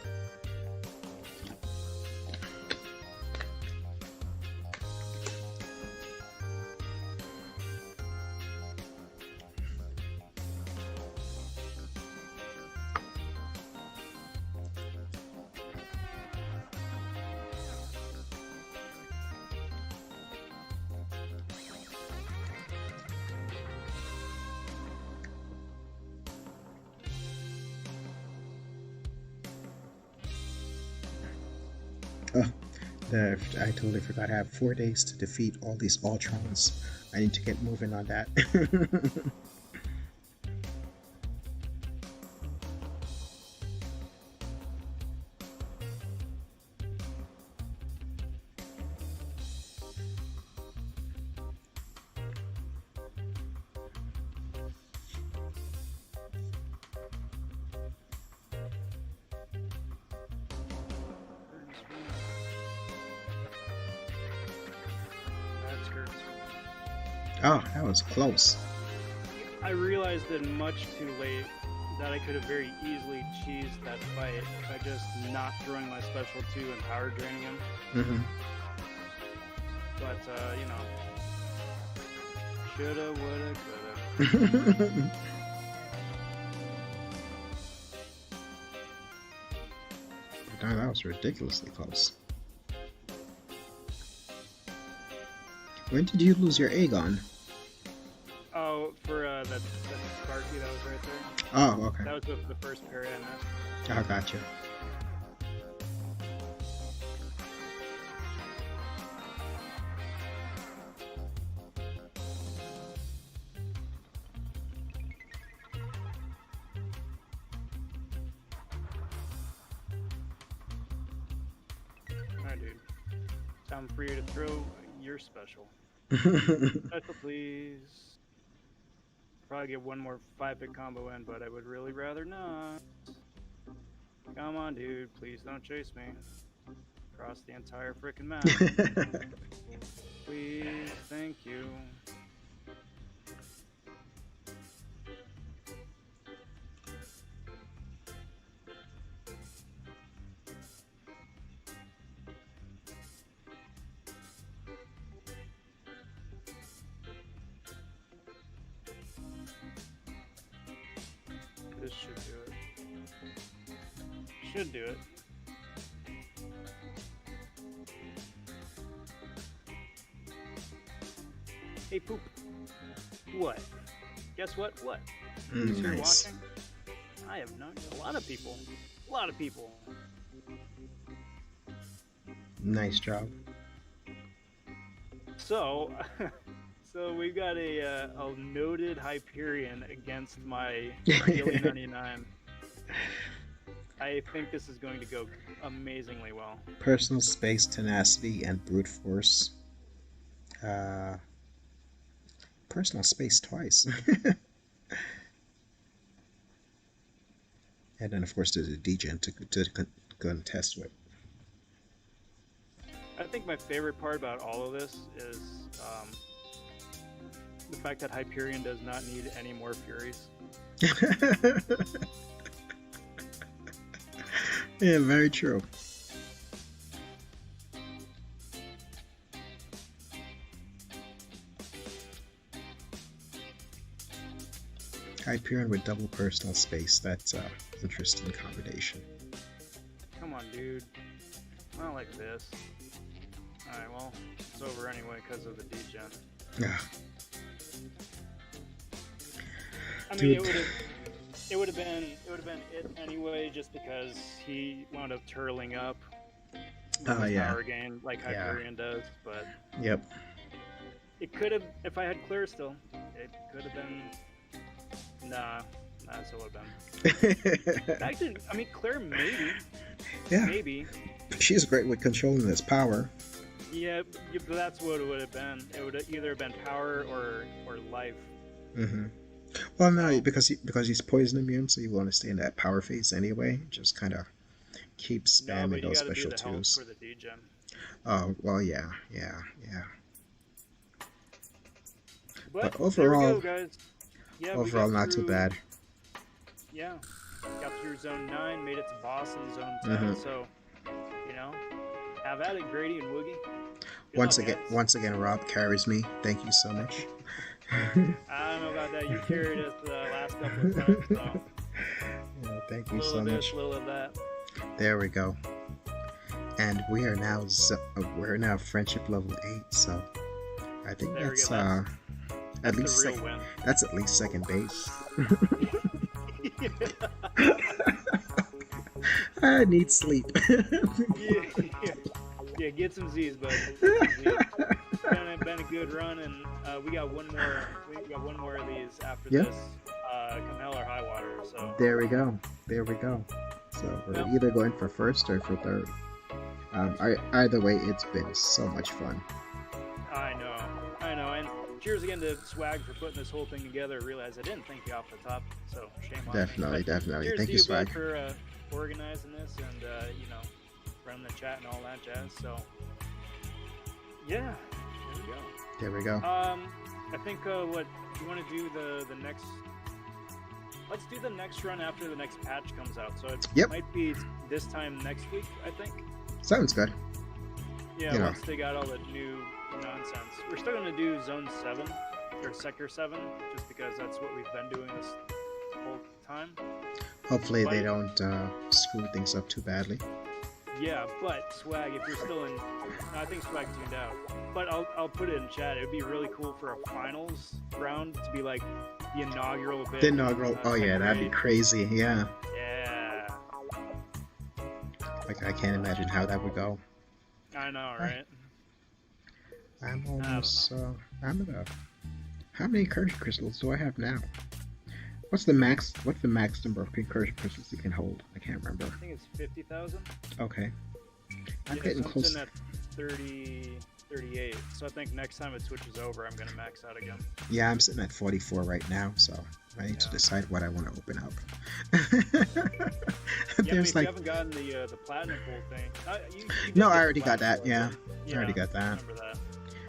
Oh, I totally forgot. I have 4 days to defeat all these Ultrons. I need to get moving on that. Oh, that was close. I realized it much too late that I could have very easily cheesed that fight by just not throwing my special 2 and power draining him. Mm-hmm. But, shoulda, woulda, coulda. No, that was ridiculously close. When did you lose your Aegon? Oh, for that Sparky that was right there. Oh, okay. That was the first parry I missed. Oh, gotcha. Alright, dude. Time for you to throw your special. Special, please. Probably get one more 5-hit combo in, but I would really rather not. Come on, dude. Please don't chase me. Across the entire frickin' map. Please, thank you. This should do it. Should do it. Hey, Poop. What? Guess what? What? Who's here Nice. watching? I have known a lot of people. A lot of people. Nice job. So, so we've got a noted Hyperion against my Daily 99. I think this is going to go amazingly well. Personal space, tenacity, and brute force. Personal space twice. And then, of course, there's a degen to contest with. I think my favorite part about all of this is the fact that Hyperion does not need any more Furies. Yeah, very true. Hyperion with double personal space. That's an interesting combination. Come on, dude. I don't like this. Alright, well, it's over anyway because of the degen. Yeah. I mean, Dude. it would have been it anyway, just because he wound up turtling up Oh, his yeah. power gain like Yeah. Hyperion does. But Yep. it could have, if I had clear still, it could have been. Nah, so it would have been. Actually, I mean, Claire maybe. Yeah. Maybe. She's great with controlling his power. Yeah, but that's what it would have been. It would have either been power or life. Mm-hmm. Well, no, because he's poison immune, so you want to stay in that power phase anyway. Just kind of keep No, spamming but you those gotta do special the health twos. for the degen. Oh, well, yeah. But But overall- there we go, guys. Yeah, we Overall, got not too through- bad. Yeah, got through Zone 9, made it to boss in Zone 10. So, you know, have at it, Grady and Woogie. Good Once luck, again, guys. Rob carries me. Thank you so much. I don't know about that. You carried us the last couple of times, so Yeah, thank a you little so of much. this, a little of that. There we go. And we are now friendship level 8. So I think There we that's go, at That's least the real win. that's at least second base. I need sleep. Yeah, get some Z's, bud. Been a good run, and we got one more. We got one more of these after Yeah. this. Come hell or high water. So There we go. So we're Yep. either going for first or for third. Either way, it's been so much fun. I know, and cheers again to Swag for putting this whole thing together. I realized I didn't thank you off the top, so shame on me. Definitely. Cheers Thank to you, bud, Swag. for organizing this and running the chat and all that jazz. So yeah, there we go. There we go. I think what you want to do the next. Let's do the next run after the next patch comes out. So it Yep. might be this time next week, I think. Sounds good. Yeah, You know. once they got all the new nonsense. We're still going to do Zone 7, or Sector 7, just because that's what we've been doing this whole time. Hopefully they But- don't screw things up too badly. Yeah, but Swag, if you're still in... No, I think Swag tuned out. But I'll put it in chat. It would be really cool for a finals round to be like the inaugural bit. The inaugural. Oh yeah, that'd be Sector crazy. Yeah. 8. Yeah. Like I can't imagine how that would go. I know, right? I'm almost. I'm at how many incursion crystals do I have now? What's the max? What's the max number of incursion crystals you can hold? I can't remember. I think it's 50,000. Okay. I'm Yeah, getting so I'm close. sitting at 30, 38. So I think next time it switches over, I'm going to max out again. Yeah, I'm sitting at 44 right now, so I need to Yeah. decide what I want to open up. Yeah, I mean, There's if like you haven't gotten the platinum pool thing, you did no, get I the already got platinum that. pool, Yeah, right? I already got that. Remember that.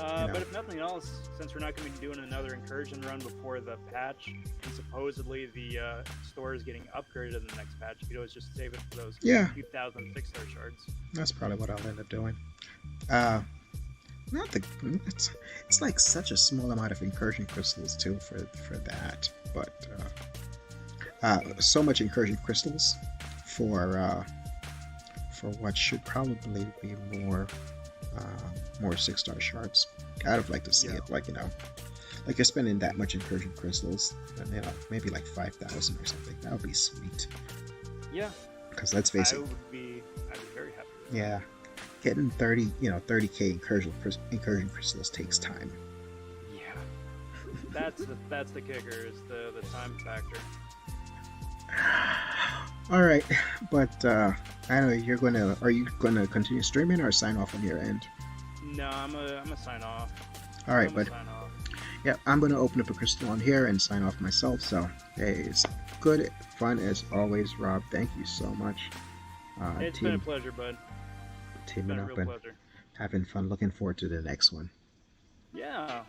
You know. But if nothing else, since we're not going to be doing another incursion run before the patch, and supposedly the store is getting upgraded in the next patch, you could always just save it for those Yeah. 2,000 6-star shards. That's probably what I'll end up doing. Not the. It's like such a small amount of incursion crystals too for that, but So much incursion crystals for what should probably be more 6-star shards. I'd have liked to see it, like, like you're spending that much incursion crystals, maybe like 5,000 or something. That would be sweet. Yeah. Because let's face it, I'd be very happy with yeah, getting 30k incursion crystals takes time. Yeah. That's the kicker, is the time factor. All right, but I know are you gonna continue streaming or sign off on your end? No, I'm a sign off. All right, but yeah, I'm gonna open up a crystal on here and sign off myself. So hey, it's good fun as always, Rob. Thank you so much. It's been a pleasure, bud. Teaming up and having fun. Looking forward to the next one. Yeah.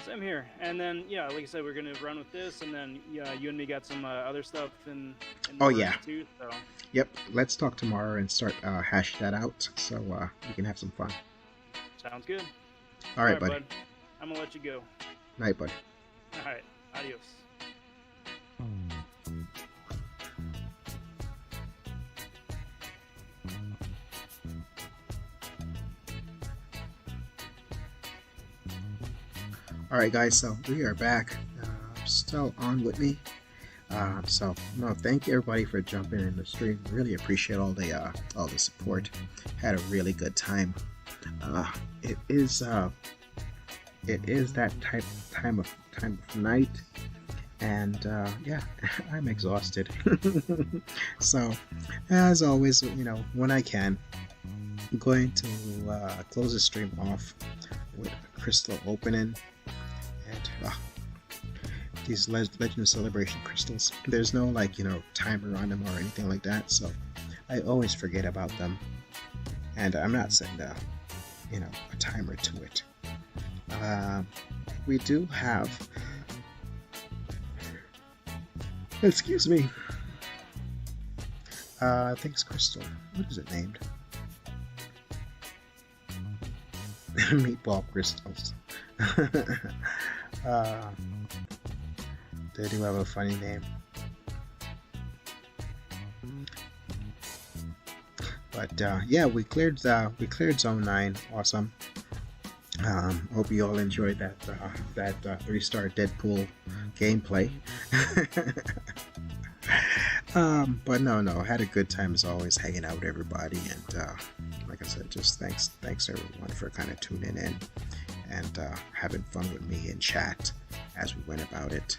Same here. And then, yeah, like I said, we're gonna run with this, and then you and me got some other stuff in oh yeah. Too, so. Yep. Let's talk tomorrow and start hash that out, so we can have some fun. Sounds good. All right, buddy. Bud. I'm gonna let you go. Night, buddy. All right. Adios. Alright guys, so we are back. Still on with me. So no, thank you everybody for jumping in the stream. Really appreciate all the support. Had a really good time. It is that time of night, and yeah, I'm exhausted. So as always, when I can, I'm going to close the stream off with a crystal opening. And these Legend Celebration crystals, there's no timer on them or anything like that, so I always forget about them, and I'm not setting a timer to it. We do have, excuse me, I think it's crystal. What is it named? Meatball crystals. They do have a funny name, but yeah, we cleared zone 9. Awesome. Hope you all enjoyed that 3-star Deadpool gameplay. But no, had a good time as always, hanging out with everybody, and like I said, just thanks everyone for kind of tuning in and having fun with me in chat as we went about it.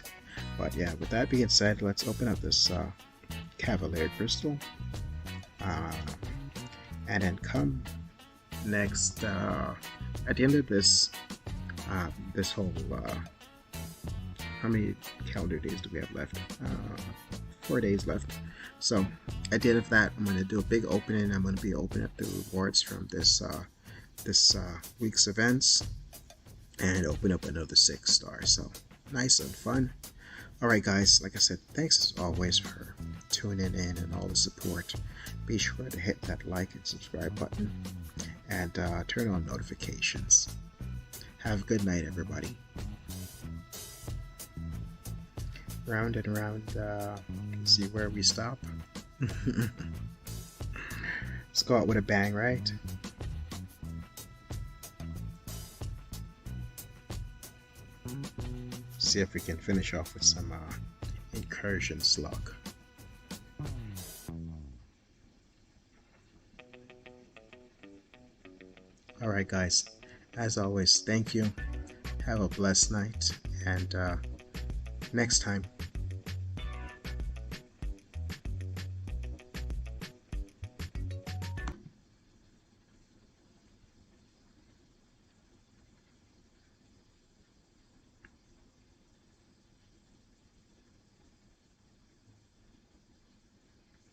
But yeah, with that being said, let's open up this Cavalier crystal, and then come next at the end of this whole how many calendar days do we have left? 4 days left. So at the end of that, I'm going to do a big opening. I'm going to be opening up the rewards from this week's events, and open up another 6-star. So nice and fun. Alright guys, like I said, thanks as always for tuning in and all the support. Be sure to hit that like and subscribe button, and turn on notifications. Have a good night, everybody. Round and round, see where we stop. Let's go out with a bang, right? See if we can finish off with some incursion slug. Alright guys, as always, thank you. Have a blessed night, and next time